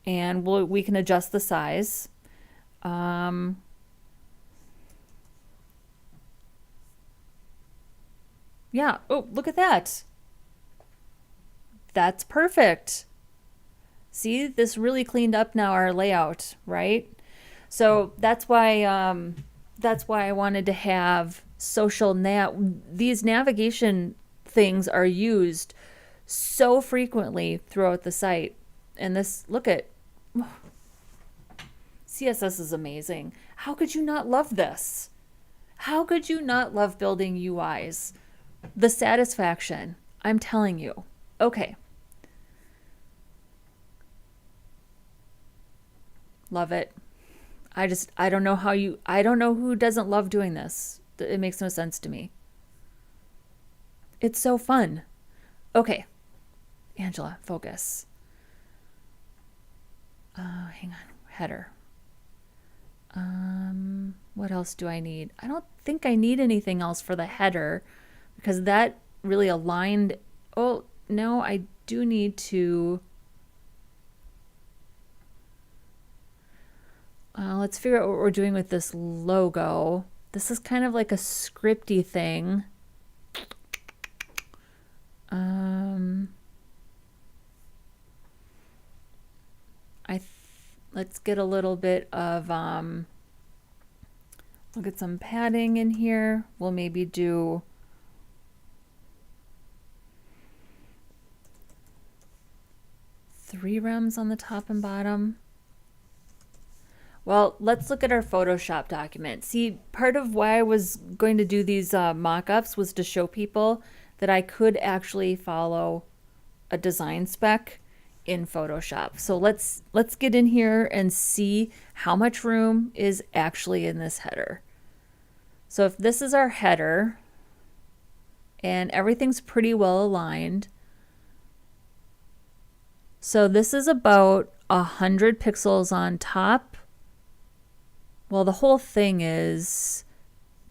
And we can adjust the size. Yeah, oh, look at that. That's perfect. See, this really cleaned up now our layout, right? So that's why I wanted to have social these navigation things are used so frequently throughout the site. And this, look at, CSS is amazing. How could you not love this? How could you not love building UIs? The satisfaction, I'm telling you. Okay. Love it. I don't know I don't know who doesn't love doing this. It makes no sense to me. It's so fun. Okay. Angela, focus. Hang on. Header. What else do I need? I don't think I need anything else for the header because that really aligned. Oh, no, I do need to. Let's figure out what we're doing with this logo. This is kind of like a scripty thing. Let's get a little bit of, we'll get some padding in here. We'll maybe do three rems on the top and bottom. Well, let's look at our Photoshop document. See, part of why I was going to do these mock-ups was to show people that I could actually follow a design spec in Photoshop. So let's get in here and see how much room is actually in this header. So if this is our header and everything's pretty well aligned, so this is about 100 pixels on top. Well, the whole thing is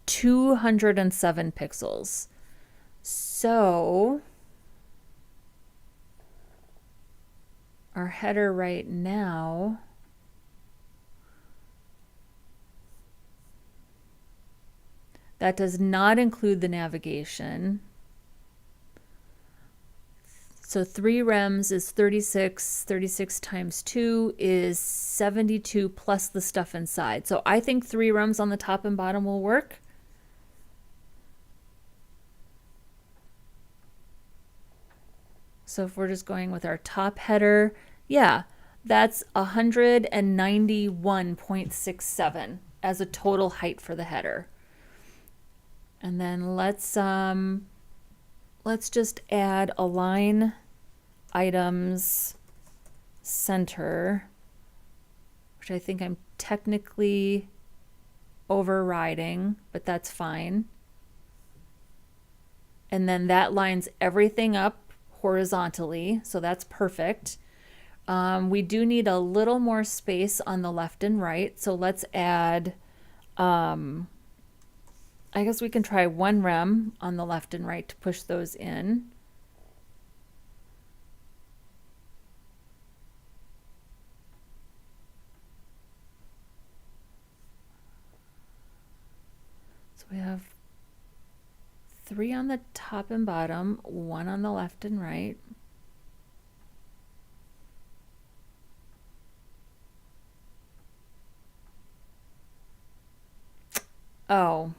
207 pixels. So our header right now that does not include the navigation. So 3 rems is 36. 36 times 2 is 72 plus the stuff inside. So I think 3 rems on the top and bottom will work. So if we're just going with our top header, yeah, that's 191.67 as a total height for the header. And then let's just add align items center, which I think I'm technically overriding, but that's fine. And then that lines everything up horizontally, so that's perfect. We do need a little more space on the left and right, so let's add, I guess we can try one rem on the left and right to push those in. So we have 3 on the top and bottom, 1 on the left and right. Oh,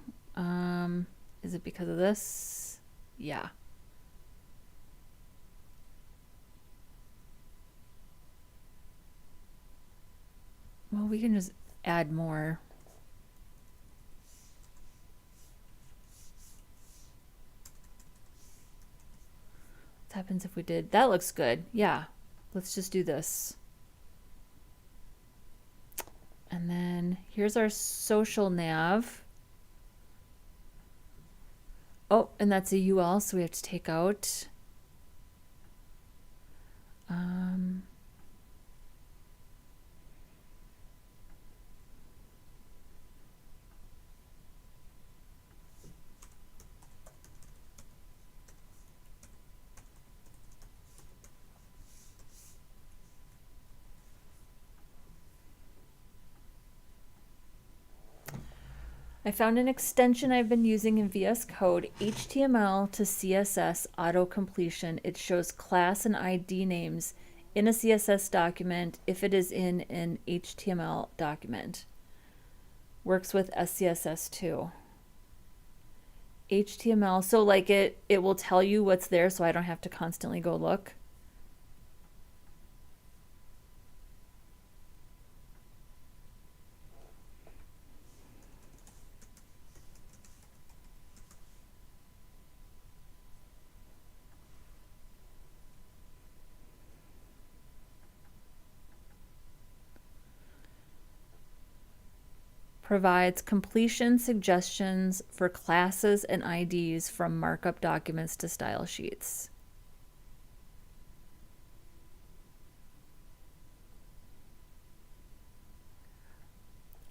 is it because of this? Yeah. Well, we can just add more. What happens if we did? That looks good. Yeah. Let's just do this. And then here's our social nav. Oh, and that's a UL, so we have to take out. I found an extension I've been using in VS Code, HTML to CSS auto completion. It shows class and ID names in a CSS document if it is in an HTML document. Works with SCSS too. HTML, so like it will tell you what's there so I don't have to constantly go look. Provides completion suggestions for classes and IDs from markup documents to style sheets.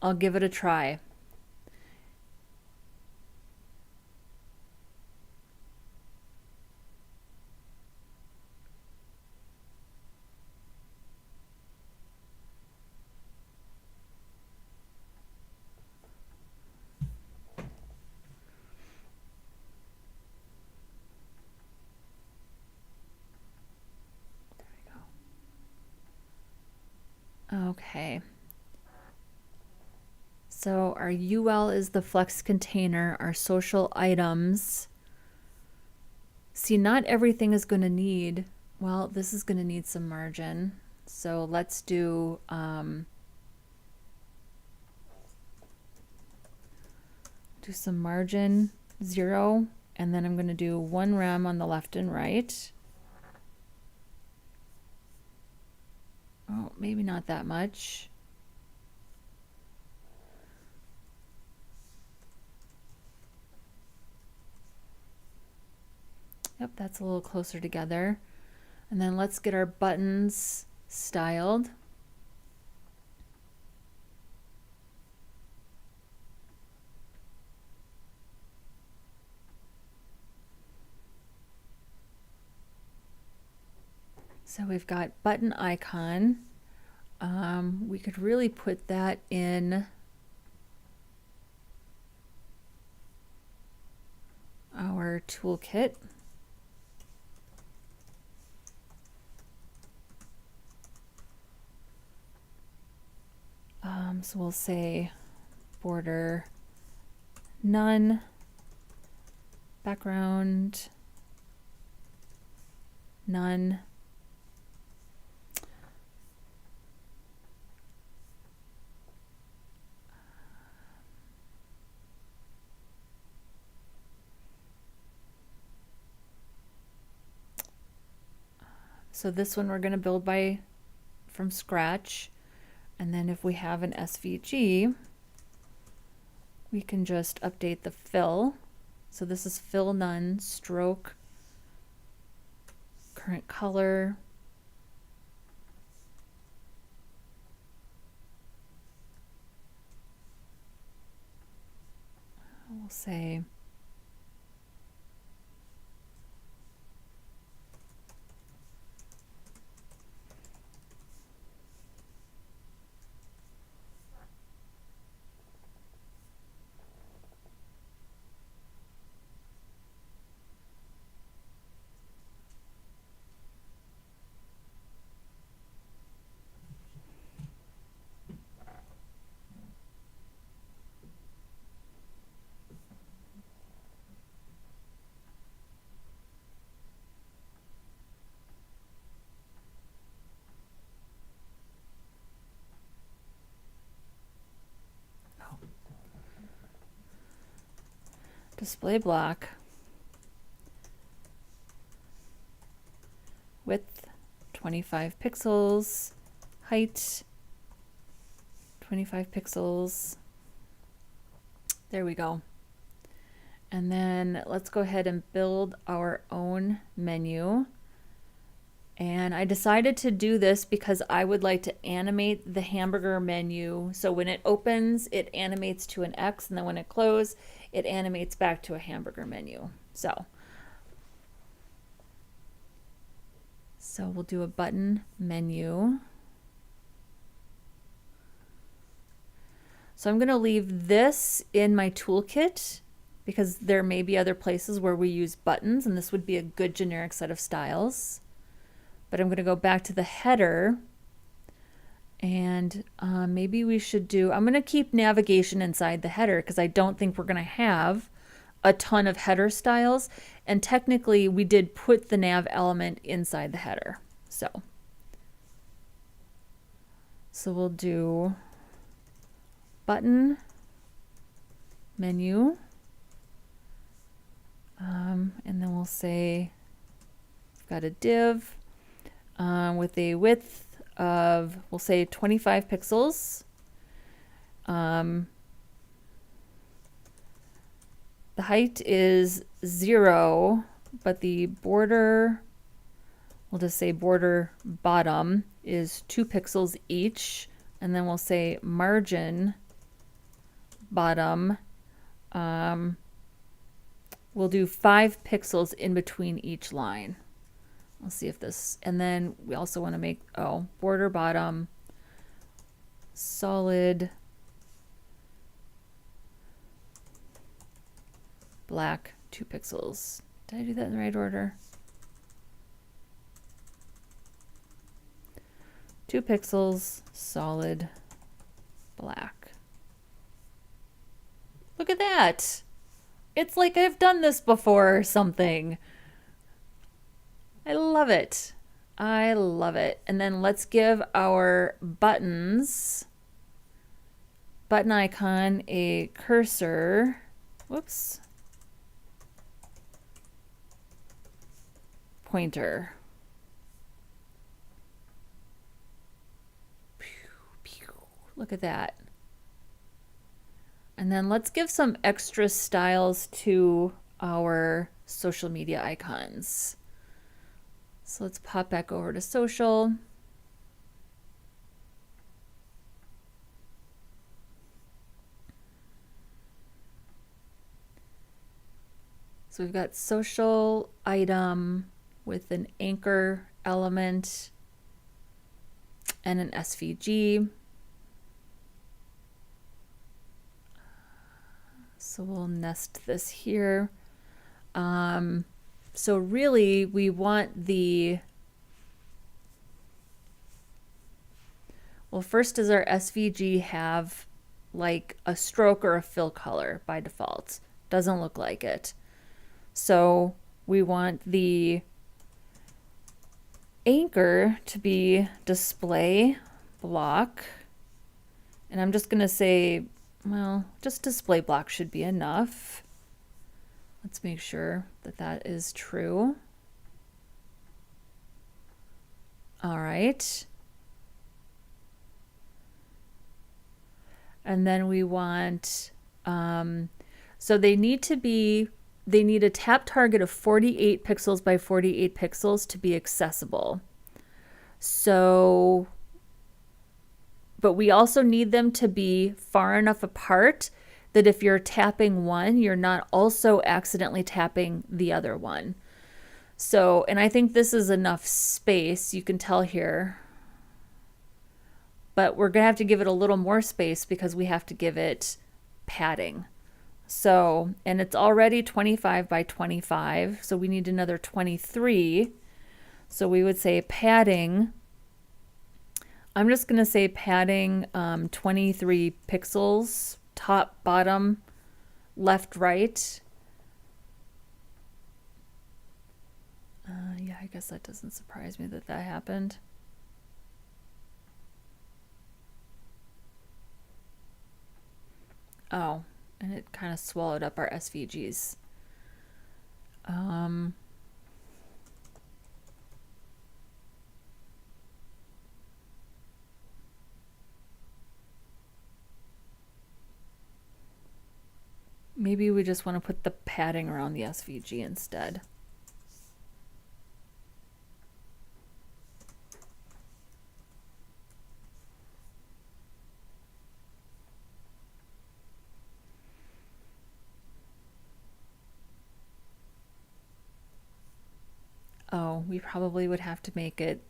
I'll give it a try. Okay. So our UL is the flex container, our social items. See, not everything is going to need, well, this is going to need some margin. So let's do, some margin 0, and then I'm going to do 1 rem on the left and right. Oh, maybe not that much. Yep, that's a little closer together. And then let's get our buttons styled. So we've got button icon. We could really put that in our toolkit. So we'll say border none, background none. So this one we're going to build from scratch. And then if we have an SVG, we can just update the fill. So this is fill none, stroke, current color. We'll say display block, width 25 pixels, height 25 pixels. There we go. And then let's go ahead and build our own menu. And I decided to do this because I would like to animate the hamburger menu. So when it opens, it animates to an X, and then when it closes, it animates back to a hamburger menu. So we'll do a button menu. So I'm going to leave this in my toolkit because there may be other places where we use buttons, and this would be a good generic set of styles. But I'm going to go back to the header, and maybe we should do, I'm going to keep navigation inside the header because I don't think we're going to have a ton of header styles. And technically we did put the nav element inside the header. So we'll do button menu, and then we'll say we've got a div with a width of, we'll say 25 pixels. The height is 0, but the border, we'll just say border bottom is 2 pixels each. And then we'll say margin bottom, we'll do 5 pixels in between each line. Let's see if this, and then we also want to make, border bottom, solid, black, 2 pixels. Did I do that in the right order? 2 pixels, solid, black. Look at that. It's like I've done this before or something. I love it. I love it. And then let's give our buttons, button icon, a cursor. Whoops. Pointer. Look at that. And then let's give some extra styles to our social media icons. So let's pop back over to social. So we've got social item with an anchor element and an SVG. So we'll nest this here. So really we want the, well, first does our SVG have like a stroke or a fill color by default? Doesn't look like it. So we want the anchor to be display block. And I'm just going to say, well, just display block should be enough. Let's make sure that that is true. All right. And then we want, so they need a tap target of 48 pixels by 48 pixels to be accessible. So, but we also need them to be far enough apart that if you're tapping one, you're not also accidentally tapping the other one. So, and I think this is enough space, you can tell here. But we're going to have to give it a little more space because we have to give it padding. So, and it's already 25 by 25, so we need another 23. So we would say padding, I'm just going to say padding 23 pixels, top, bottom, left, right. Yeah, I guess that doesn't surprise me that that happened. Oh, and it kind of swallowed up our SVGs. Maybe we just want to put the padding around the SVG instead. Oh, we probably would have to make it.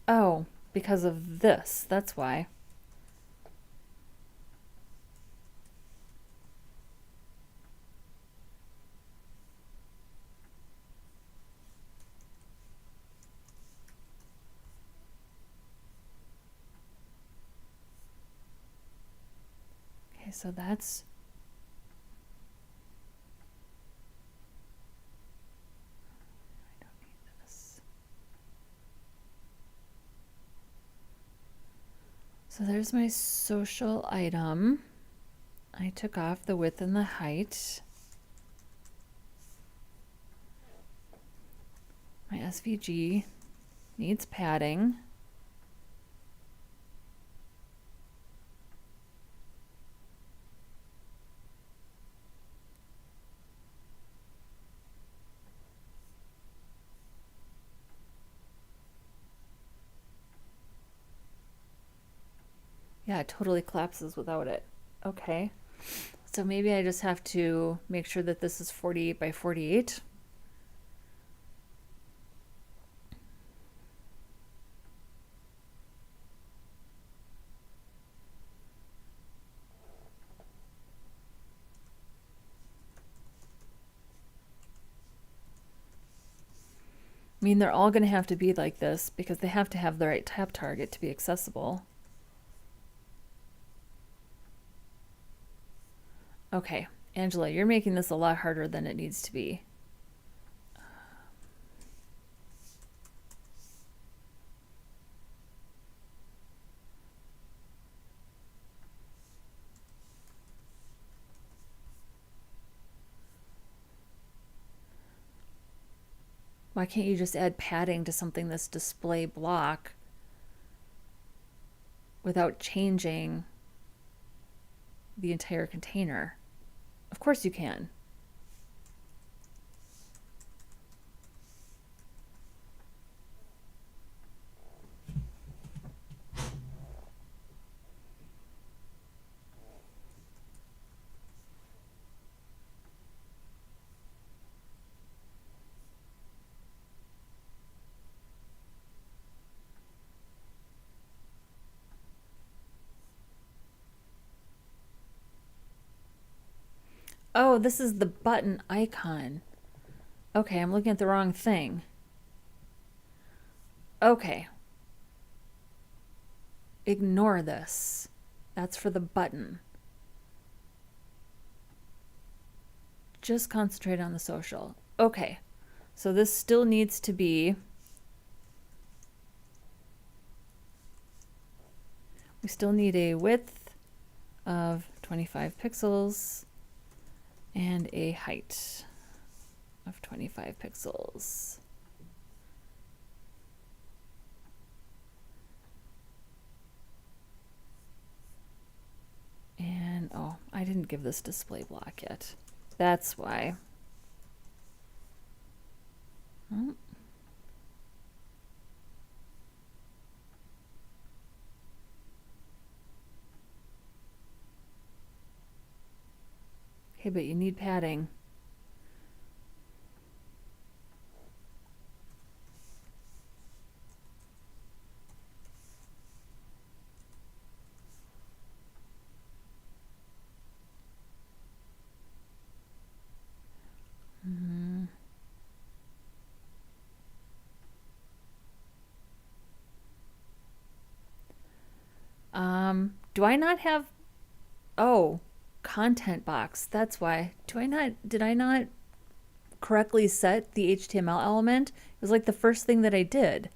Oh, because of this. That's why. Okay, so that's. I don't need this. So there's my social item. I took off the width and the height. My SVG needs padding. Yeah, it totally collapses without it. Okay. So maybe I just have to make sure that this is 48 by 48. I mean, they're all going to have to be like this because they have to have the right tap target to be accessible. Okay, Angela, you're making this a lot harder than it needs to be. Why can't you just add padding to something that's display block without changing the entire container? Of course you can. Oh, this is the button icon. Okay, I'm looking at the wrong thing. Okay. Ignore this. That's for the button. Just concentrate on the social. Okay. So this still needs to be, we still need a width of 25 pixels and a height of 25 pixels. And oh, I didn't give this display block yet. That's why. Oh. Okay, but you need padding. Do I not have, oh, content box. That's why. Did I not correctly set the HTML element? It was like the first thing that I did.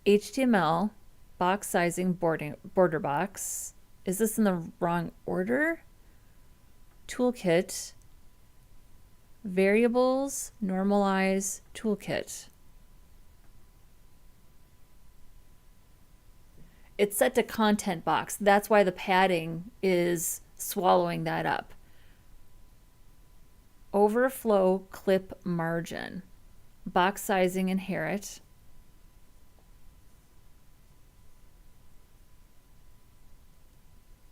HTML, box sizing, border box. Is this in the wrong order? Toolkit, variables, normalize, toolkit. It's set to content box. That's why the padding is swallowing that up. Overflow clip margin. Box sizing inherit.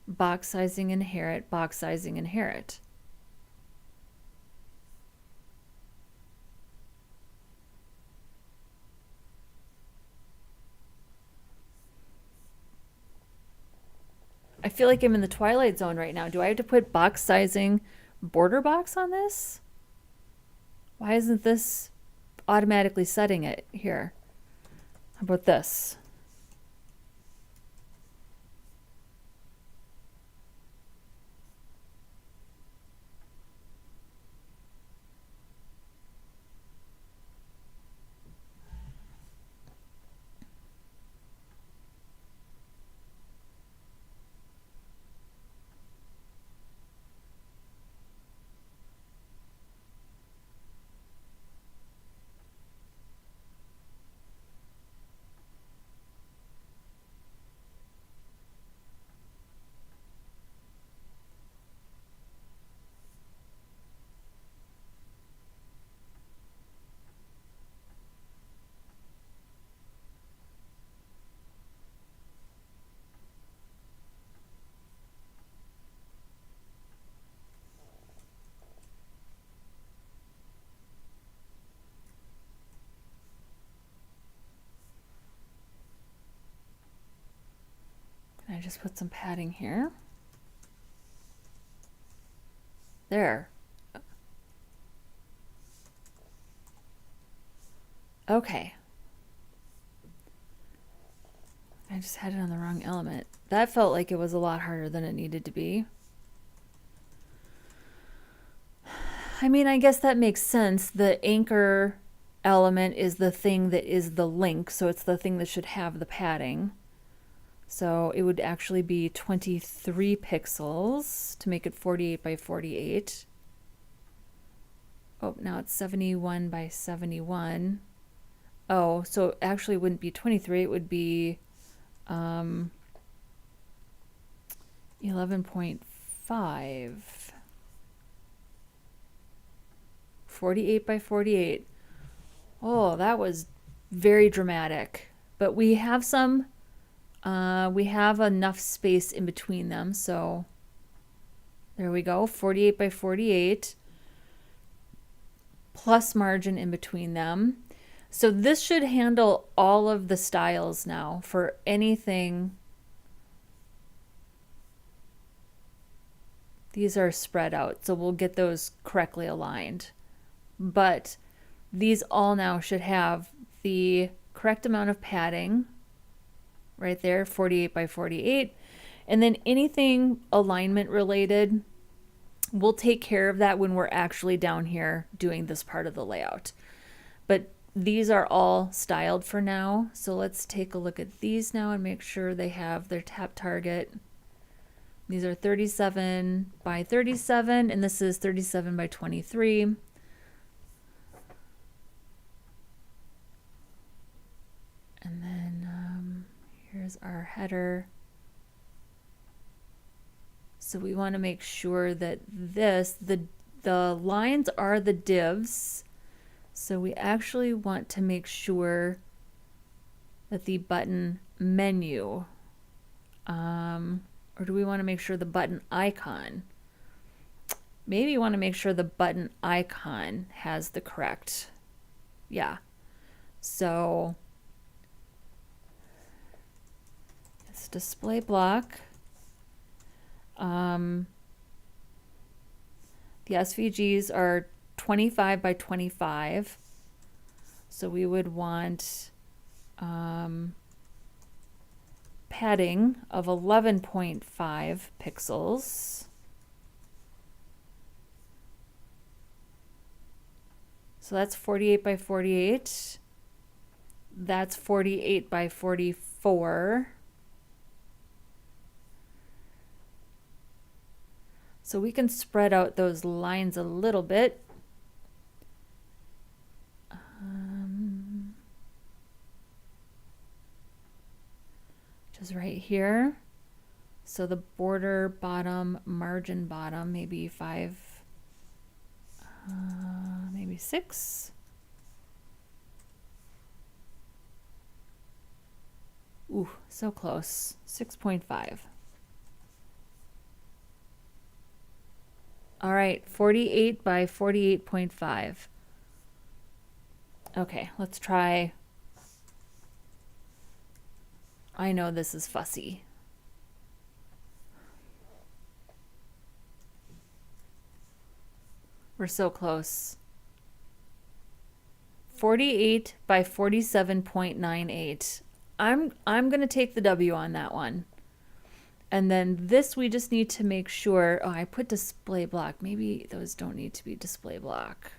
Box sizing inherit, box sizing inherit. I feel like I'm in the twilight zone right now. Do I have to put box sizing border box on this? Why isn't this automatically setting it here? How about this? Can I just put some padding here? There. Okay. I just had it on the wrong element. That felt like it was a lot harder than it needed to be. I mean, I guess that makes sense. The anchor element is the thing that is the link, so it's the thing that should have the padding. So it would actually be 23 pixels to make it 48 by 48. Oh, now it's 71 by 71. Oh, so it actually wouldn't be 23, it would be 11.5. 48 by 48. Oh, that was very dramatic. But we have some, we have enough space in between them. So there we go, 48 by 48. Plus margin in between them. So this should handle all of the styles now for anything These are spread out, so we'll get those correctly aligned. But these all now should have the correct amount of padding right there, 48 by 48. And then anything alignment related, we'll take care of that when we're actually down here doing this part of the layout. But these are all styled for now. So let's take a look at these now and make sure they have their tap target. These are 37 by 37, and this is 37 by 23. And then here's our header. So we want to make sure that the lines are the divs. So we actually want to make sure that the button menu, or do we want to make sure the button icon? Maybe you want to make sure the button icon has the correct, yeah. So it's display block. The SVGs are 25 by 25. So we would want padding of 11.5 pixels. So that's 48 by 48. That's 48 by 44. So we can spread out those lines a little bit. Which is right here. So the border bottom, margin bottom, maybe 5, maybe 6. Ooh, so close. 6.5. All right, 48 by 48.5. Okay, let's try. I know this is fussy. We're so close. 48 by 47.98. I'm going to take the W on that one. And then this, we just need to make sure, oh, I put display block. Maybe those don't need to be display block.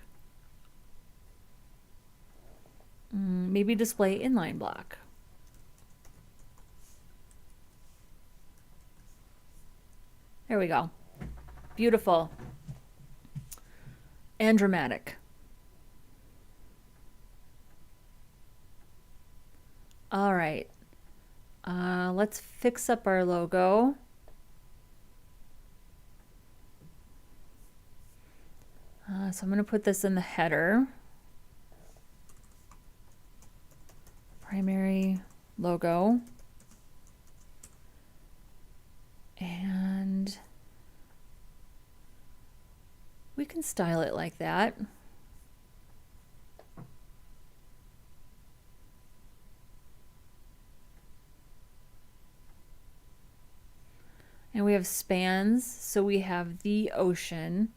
Maybe display inline block. There we go. Beautiful. And dramatic. All right. Let's fix up our logo. So I'm going to put this in the header. Primary logo. And we can style it like that. And we have spans, so we have the ocean.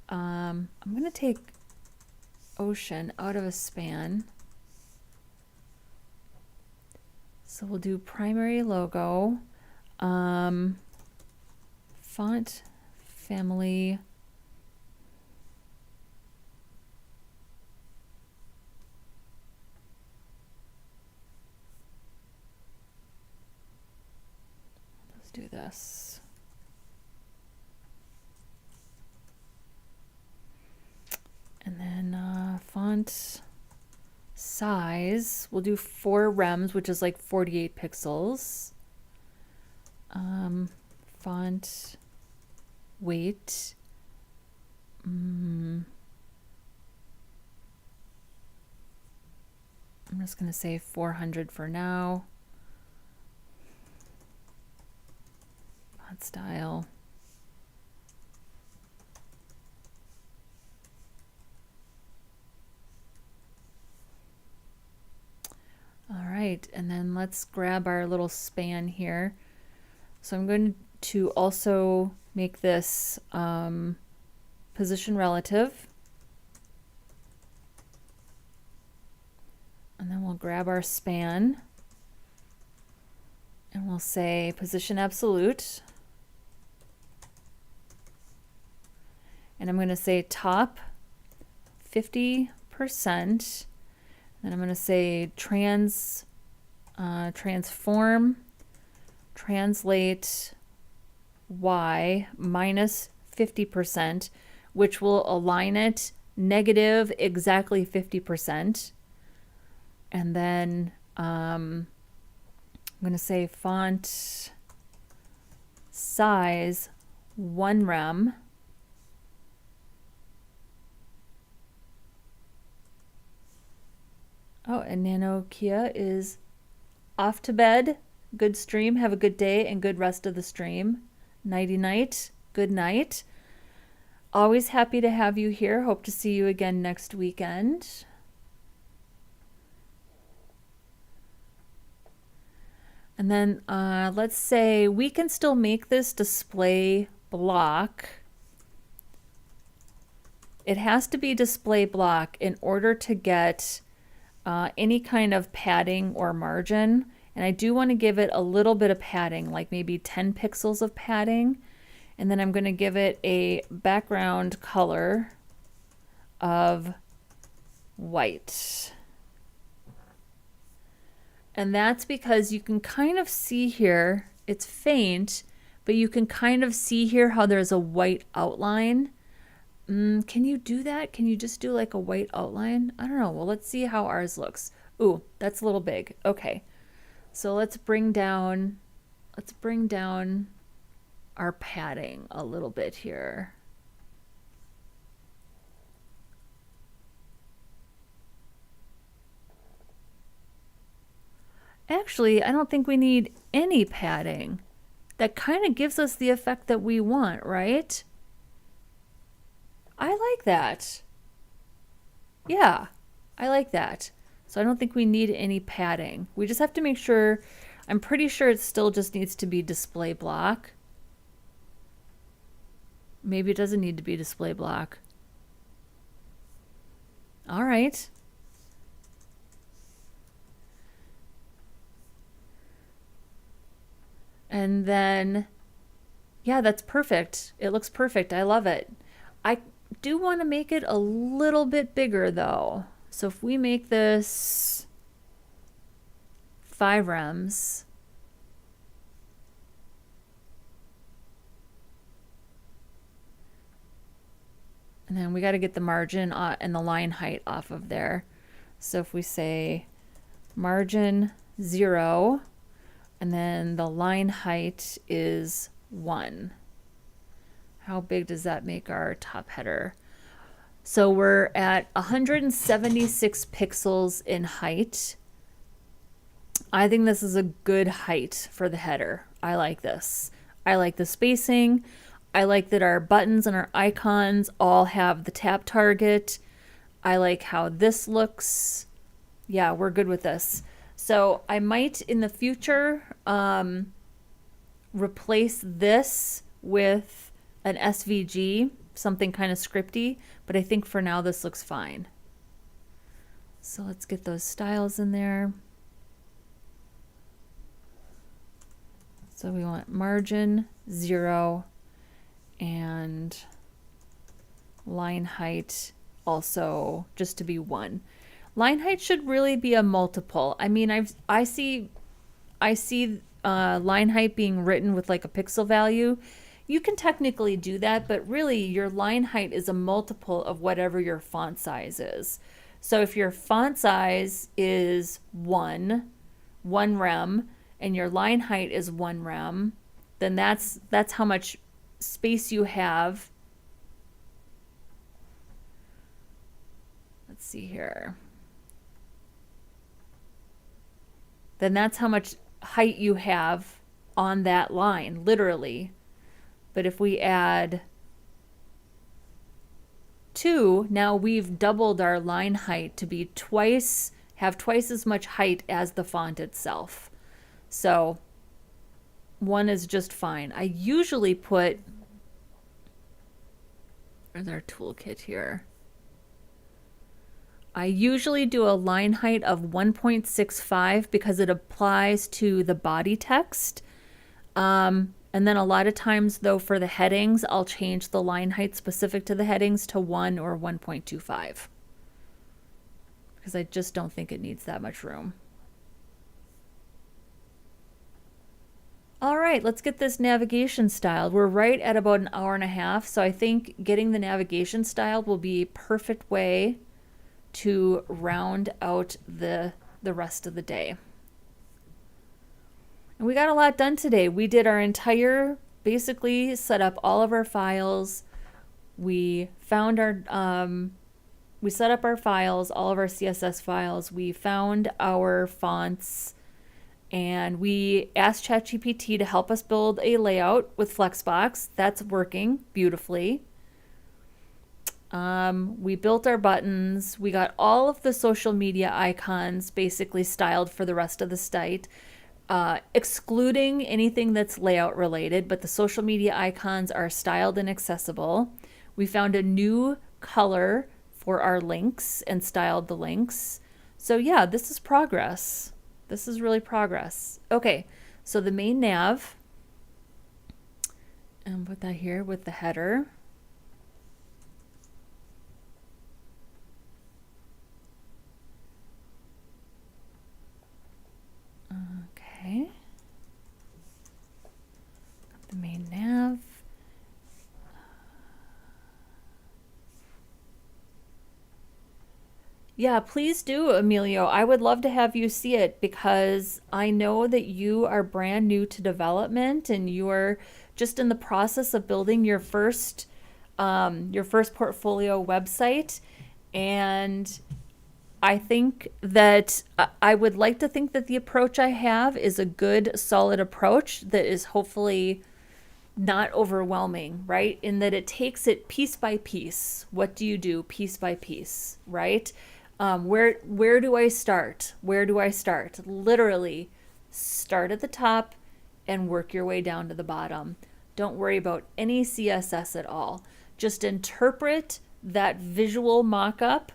I'm going to take ocean out of a span. So we'll do primary logo, font family. Let's do this. And then font size, we'll do 4 rems, which is like 48 pixels. Font weight. I'm just going to say 400 for now. Font style. All right, and then let's grab our little span here. So I'm going to also make this position relative. And then we'll grab our span and we'll say position absolute. And I'm going to say top 50%. And I'm going to say transform translate y minus 50%, which will align it negative exactly 50%. And then I'm going to say font size 1 rem. Oh, and Nano Kia is off to bed. Good stream. Have a good day and good rest of the stream. Nighty night. Good night. Always happy to have you here. Hope to see you again next weekend. And then let's say we can still make this display block. It has to be display block in order to get any kind of padding or margin. And I do want to give it a little bit of padding, like maybe 10 pixels of padding. And then I'm going to give it a background color of white. And that's because you can kind of see here, it's faint, but you can kind of see here how there's a white outline. Can you do that? Can you just do like a white outline? I don't know. Well, let's see how ours looks. Ooh, that's a little big. Okay. So let's bring down our padding a little bit here. Actually, I don't think we need any padding. That kind of gives us the effect that we want, right? I like that. Yeah, I like that. So I don't think we need any padding. We just have to make sure, I'm pretty sure it still just needs to be display block. Maybe it doesn't need to be display block. All right. And then, yeah, that's perfect. It looks perfect. I love it. I do want to make it a little bit bigger though. So if we make this 5 rems, and then we got to get the margin and the line height off of there. So if we say margin 0, and then the line height is 1. How big does that make our top header? So we're at 176 pixels in height. I think this is a good height for the header. I like this. I like the spacing. I like that our buttons and our icons all have the tap target. I like how this looks. Yeah, we're good with this. So I might in the future replace this with an SVG, something kind of scripty, but I think for now this looks fine. So let's get those styles in there. So we want margin 0 and line height also just to be 1. Line height should really be a multiple. I mean, I see line height being written with like a pixel value. You can technically do that, but really your line height is a multiple of whatever your font size is. So if your font size is 1 rem, and your line height is 1 rem, then that's how much space you have. Let's see here. Then that's how much height you have on that line, literally. But if we add 2, now we've doubled our line height to be have twice as much height as the font itself. So 1 is just fine. I usually put Where's our toolkit here? I usually do a line height of 1.65 because it applies to the body text. And then a lot of times, though, for the headings, I'll change the line height specific to the headings to 1 or 1.25 because I just don't think it needs that much room. All right, let's get this navigation styled. We're right at about an hour and a half, so I think getting the navigation styled will be a perfect way to round out the rest of the day. And we got a lot done today. We did our entire, basically set up all of our files. We found our, we set up our files, all of our CSS files. We found our fonts. And we asked ChatGPT to help us build a layout with Flexbox. That's working beautifully. We built our buttons. We got all of the social media icons basically styled for the rest of the site, excluding anything that's layout related, but the social media icons are styled and accessible. We found a new color for our links and styled the links. So yeah, this is progress. This is really progress. Okay, so the main nav, and put that here with the header. Okay. Got the main nav. Yeah, please do, Emilio. I would love to have you see it because I know that you are brand new to development and you are just in the process of building your first portfolio website. And I think that I would like to think that the approach I have is a good, solid approach that is hopefully not overwhelming, right? In that it takes it piece by piece. What do you do piece by piece, right? Where do I start? Where do I start? Literally, start at the top and work your way down to the bottom. Don't worry about any CSS at all. Just interpret that visual mock-up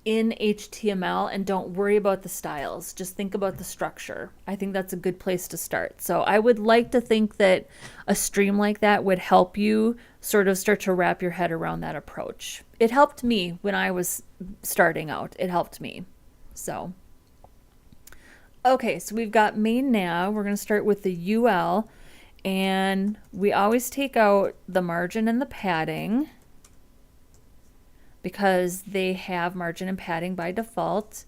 in HTML and don't worry about the styles. Just think about the structure. I think that's a good place to start. So I would like to think that a stream like that would help you sort of start to wrap your head around that approach. It helped me when I was starting out. It helped me. So, okay, so we've got main nav. We're going to start with the UL, and we always take out the margin and the padding because they have margin and padding by default.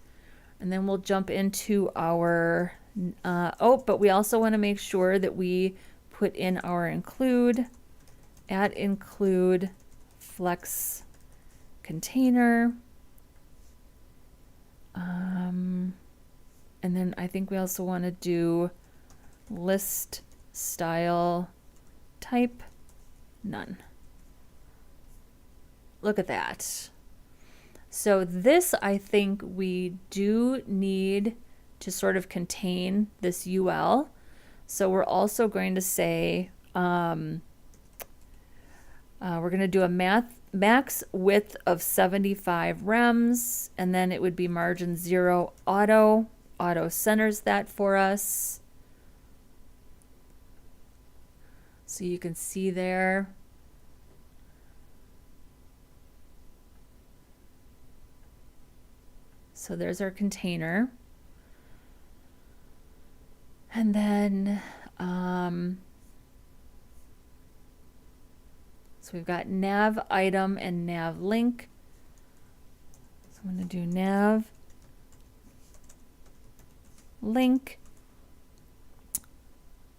And then we'll jump into our, but we also want to make sure that we put in our include, add include flex container. And then I think we also want to do list style type none. Look at that. So this, I think we do need to sort of contain this UL. So we're also going to say, we're going to do a max width of 75 rems, and then it would be margin 0 auto. Auto centers that for us. So you can see there. So there's our container. And then, so we've got nav item and nav link. So I'm going to do nav link.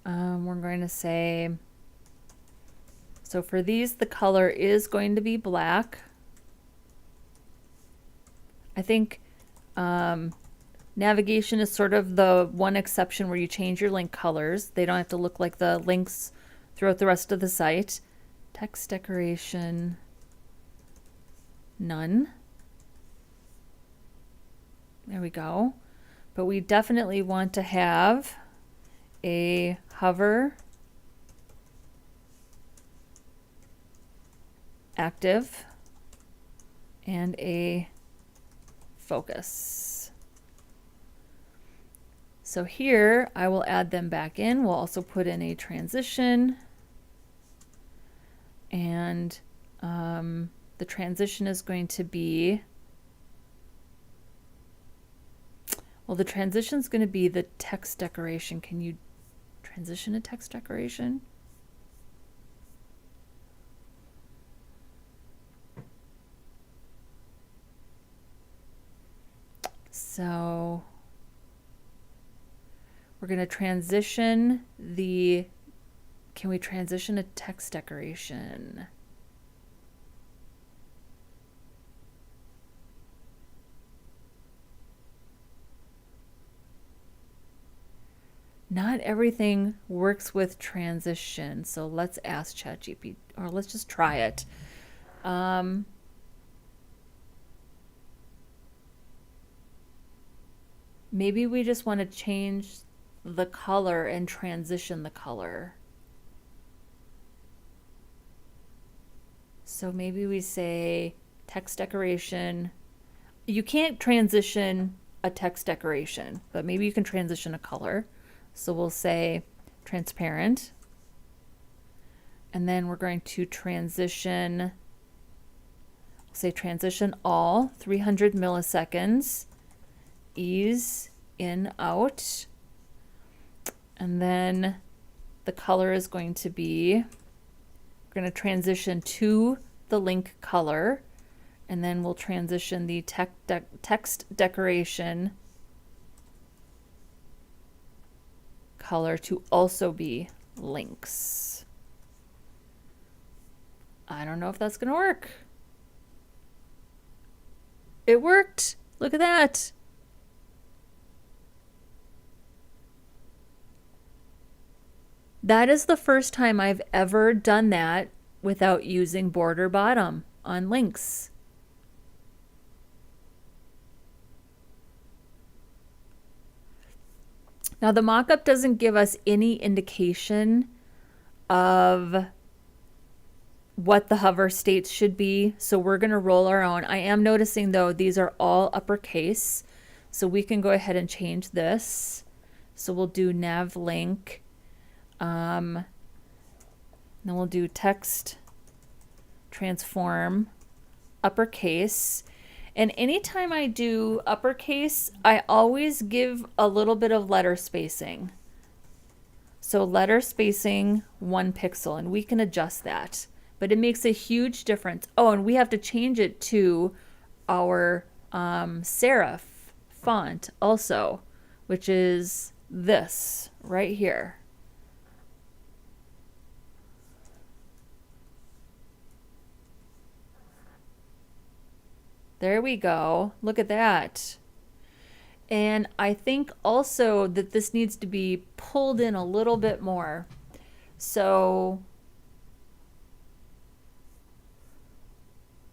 We're going to say, so for these, the color is going to be black. I think navigation is sort of the one exception where you change your link colors. They don't have to look like the links throughout the rest of the site. Text decoration, none. There we go. But we definitely want to have a hover active and a focus. So here I will add them back in. We'll also put in a transition, and the transition is going to be, well, the transition is going to be the text decoration. Can you transition a text decoration? So we're going to transition the, can we transition a text decoration? Not everything works with transition, so let's ask ChatGPT, or let's just try it. Maybe we just want to change the color and transition the color. So maybe we say text decoration. You can't transition a text decoration, but maybe you can transition a color. So we'll say transparent. And then we're going to transition, say transition all, 300 milliseconds, ease in, out. And then the color is going to be, we're going to transition to the link color, and then we'll transition the text decoration color to also be links. I don't know if that's going to work. It worked. Look at that. That is the first time I've ever done that without using border bottom on links. Now the mockup doesn't give us any indication of what the hover states should be, so we're going to roll our own. I am noticing though these are all uppercase, so we can go ahead and change this. So we'll do nav link. Then we'll do text transform uppercase. And anytime I do uppercase, I always give a little bit of letter spacing. So letter spacing 1 pixel, and we can adjust that. But it makes a huge difference. Oh, and we have to change it to our serif font also, which is this right here. There we go. Look at that. And I think also that this needs to be pulled in a little bit more. So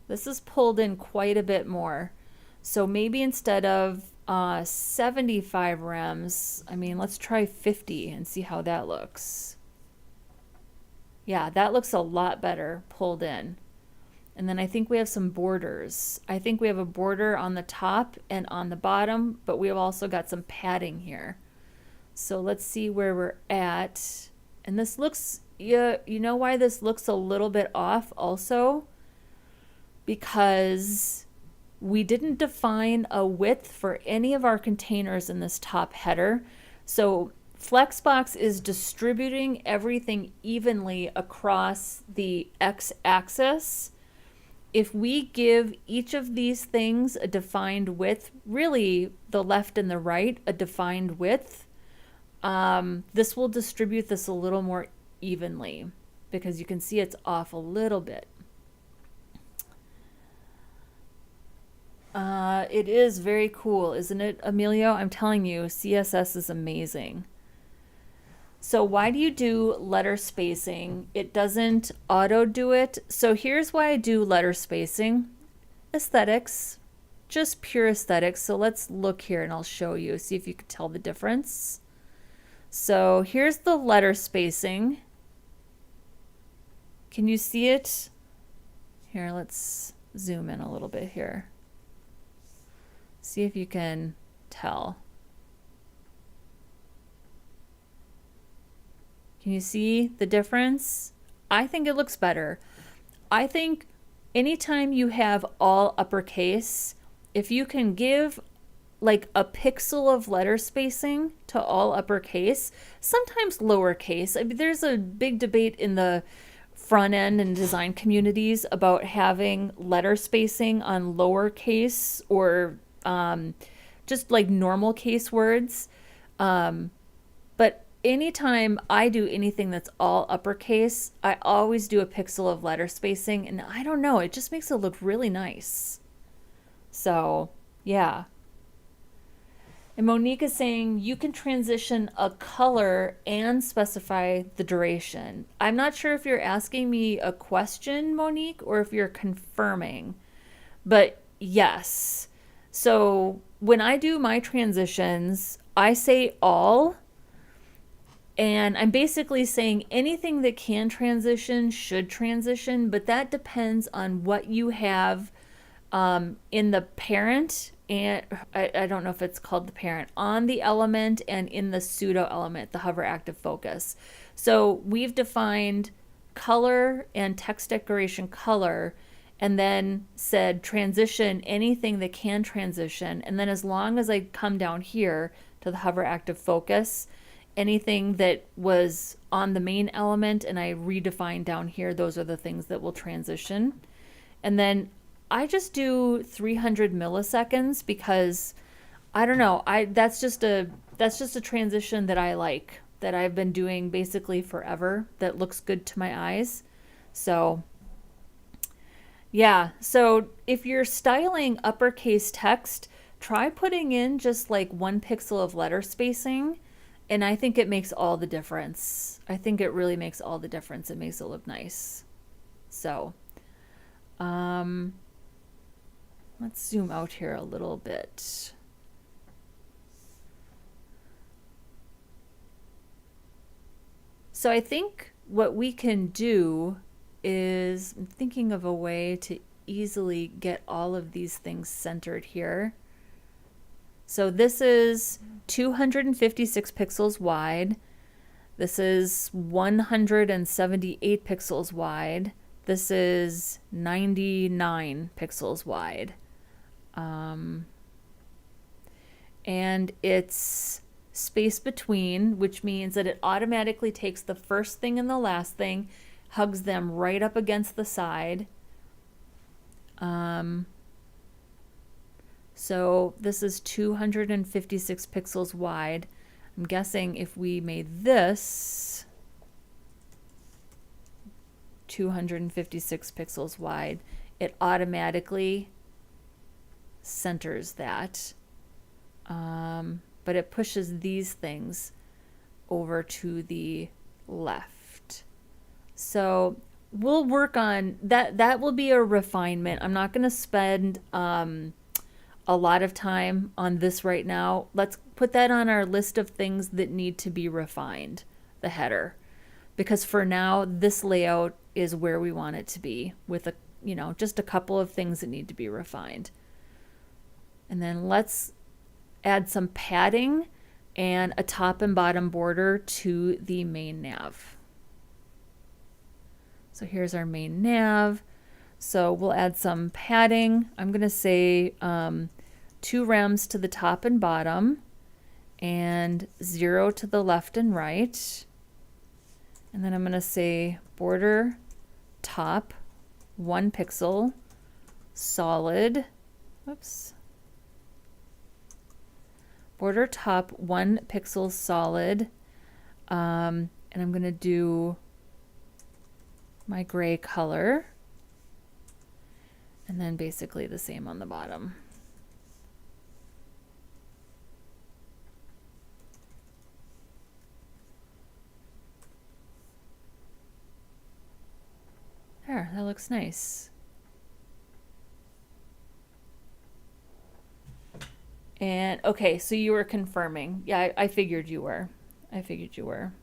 this is pulled in quite a bit more. So maybe instead of 75 rems, I mean, let's try 50 and see how that looks. Yeah, that looks a lot better pulled in. And then I think we have some borders. I think we have a border on the top and on the bottom, but we've also got some padding here. So let's see where we're at. And this looks, you know why this looks a little bit off also? Because we didn't define a width for any of our containers in this top header. So Flexbox is distributing everything evenly across the x-axis. If we give each of these things a defined width, really the left and the right, a defined width, this will distribute this a little more evenly, because you can see it's off a little bit. It is very cool, isn't it, Emilio? I'm telling you, CSS is amazing. So why do you do letter spacing? It doesn't auto do it. So here's why I do letter spacing. Aesthetics, just pure aesthetics. So let's look here and I'll show you, see if you can tell the difference. So here's the letter spacing. Can you see it? Here, let's zoom in a little bit here. See if you can tell. Can you see the difference? I think it looks better. I think anytime you have all uppercase, if you can give like a pixel of letter spacing to all uppercase, sometimes lowercase. I mean, there's a big debate in the front end and design communities about having letter spacing on lowercase or just like normal case words. But anytime I do anything that's all uppercase, I always do a pixel of letter spacing, and I don't know, it just makes it look really nice. So, yeah. And Monique is saying you can transition a color and specify the duration. I'm not sure if you're asking me a question, Monique, or if you're confirming, but yes. So when I do my transitions, I say all, and I'm basically saying anything that can transition should transition, but that depends on what you have in the parent, and I don't know if it's called the parent, on the element and in the pseudo element, the hover active focus. So we've defined color and text decoration color, and then said transition anything that can transition. And then as long as I come down here to the hover active focus, anything that was on the main element and I redefine down here, those are the things that will transition. And then I just do 300 milliseconds because I don't know, that's just a transition that I like, that I've been doing basically forever, that looks good to my eyes. So yeah, so if you're styling uppercase text, try putting in just like 1 pixel of letter spacing, and I think it makes all the difference. I think it really makes all the difference. It makes it look nice. So let's zoom out here a little bit. So I think what we can do is, I'm thinking of a way to easily get all of these things centered here. So this is 256 pixels wide. This is 178 pixels wide. This is 99 pixels wide. And it's space between, which means that it automatically takes the first thing and the last thing, hugs them right up against the side. So this is 256 pixels wide. I'm guessing if we made this 256 pixels wide, it automatically centers that. But it pushes these things over to the left. So we'll work on that. That will be a refinement. I'm not going to spend a lot of time on this right now. Let's put that on our list of things that need to be refined, the header. Because for now, this layout is where we want it to be, with just a couple of things that need to be refined. And then let's add some padding and a top and bottom border to the main nav. So here's our main nav. So we'll add some padding. I'm going to say 2 rems to the top and bottom and 0 to the left and right. And then I'm going to say border top 1 pixel solid. Whoops. Border top 1 pixel solid. And I'm going to do my gray color. And then basically the same on the bottom. There, that looks nice. And okay, so you were confirming. Yeah, I figured you were. I figured you were.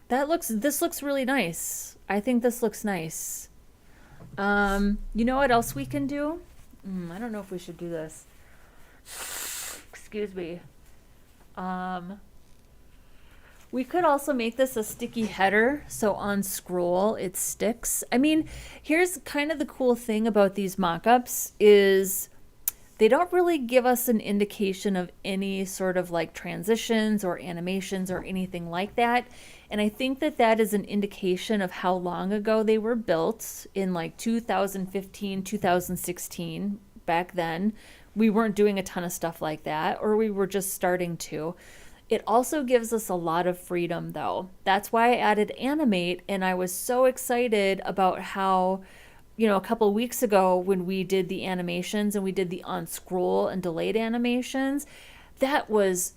This looks really nice. I think this looks nice. You know what else we can do? I don't know if we should do this. Excuse me. Um, we could also make this a sticky header, so on scroll it sticks. I mean, here's kind of the cool thing about these mockups is they don't really give us an indication of any sort of like transitions or animations or anything like that. And I think that that is an indication of how long ago they were built in like 2015, 2016. Back then, we weren't doing a ton of stuff like that, or we were just starting to. It also gives us a lot of freedom though. That's why I added animate, and I was so excited about how, a couple of weeks ago when we did the animations and we did the on scroll and delayed animations, that works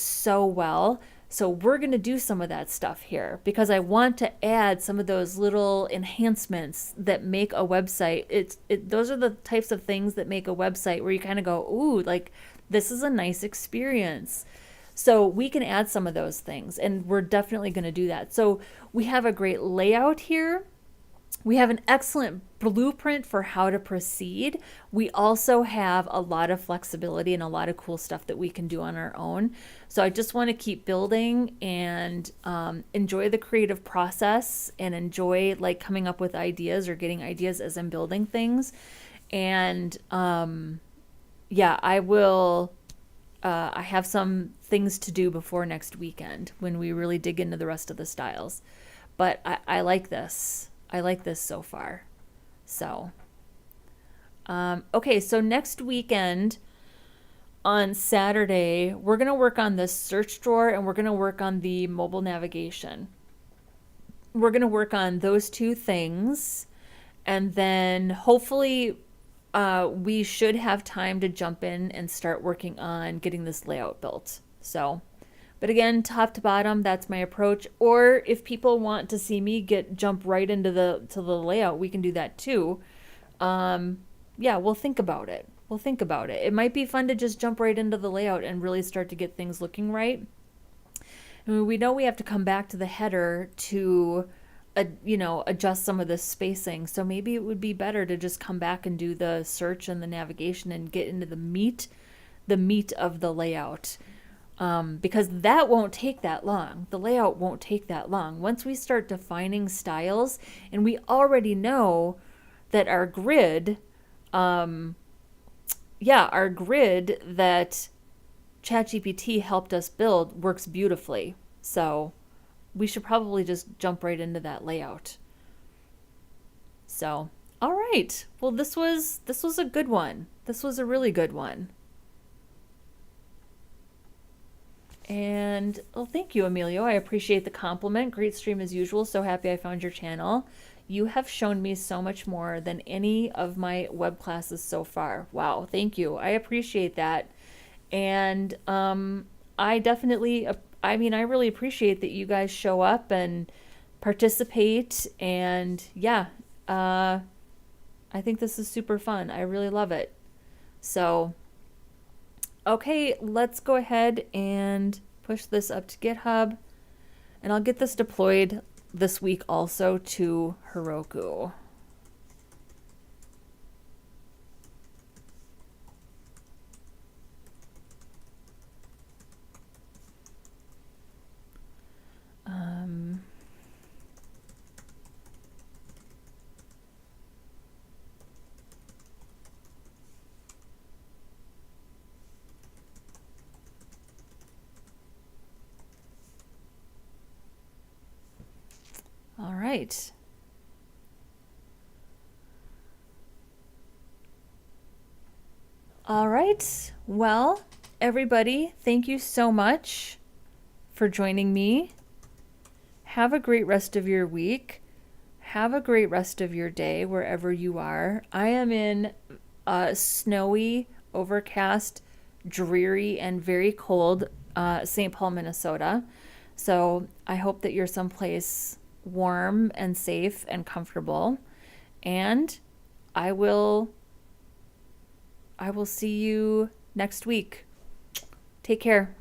so well. So we're going to do some of that stuff here because I want to add some of those little enhancements that make a website. Those are the types of things that make a website where you kind of go, ooh, like this is a nice experience. So we can add some of those things, and we're definitely going to do that. So we have a great layout here. We have an excellent blueprint for how to proceed. We also have a lot of flexibility and a lot of cool stuff that we can do on our own. So I just want to keep building and enjoy the creative process and enjoy like coming up with ideas or getting ideas as I'm building things. And yeah, I will. I have some things to do before next weekend when we really dig into the rest of the styles. But I like this. I like this so far. So, okay, so next weekend on Saturday, we're going to work on this search drawer and we're going to work on the mobile navigation. We're going to work on those two things. And then hopefully we should have time to jump in and start working on getting this layout built. So, but again, top to bottom, that's my approach. Or if people want to see me jump right into the layout, we can do that too. Yeah, we'll think about it. We'll think about it. It might be fun to just jump right into the layout and really start to get things looking right. I mean, we know we have to come back to the header to adjust some of the spacing. So maybe it would be better to just come back and do the search and the navigation and get into the meat of the layout. Because that won't take that long. The layout won't take that long. Once we start defining styles, and we already know that our grid that ChatGPT helped us build works beautifully. So we should probably just jump right into that layout. So, all right. Well, this was a good one. This was a really good one. And well, thank you, Emilio. I appreciate the compliment. Great stream as usual. So happy I found your channel. You have shown me so much more than any of my web classes so far. Wow, thank you. I appreciate that. And I really appreciate that you guys show up and participate. And yeah, I think this is super fun. I really love it. So okay, let's go ahead and push this up to GitHub, and I'll get this deployed this week also to Heroku. All right. All right. Well, everybody, thank you so much for joining me. Have a great rest of your week. Have a great rest of your day wherever you are. I am in snowy, overcast, dreary, and very cold St. Paul, Minnesota. So I hope that you're someplace warm and safe and comfortable. And I will see you next week. Take care.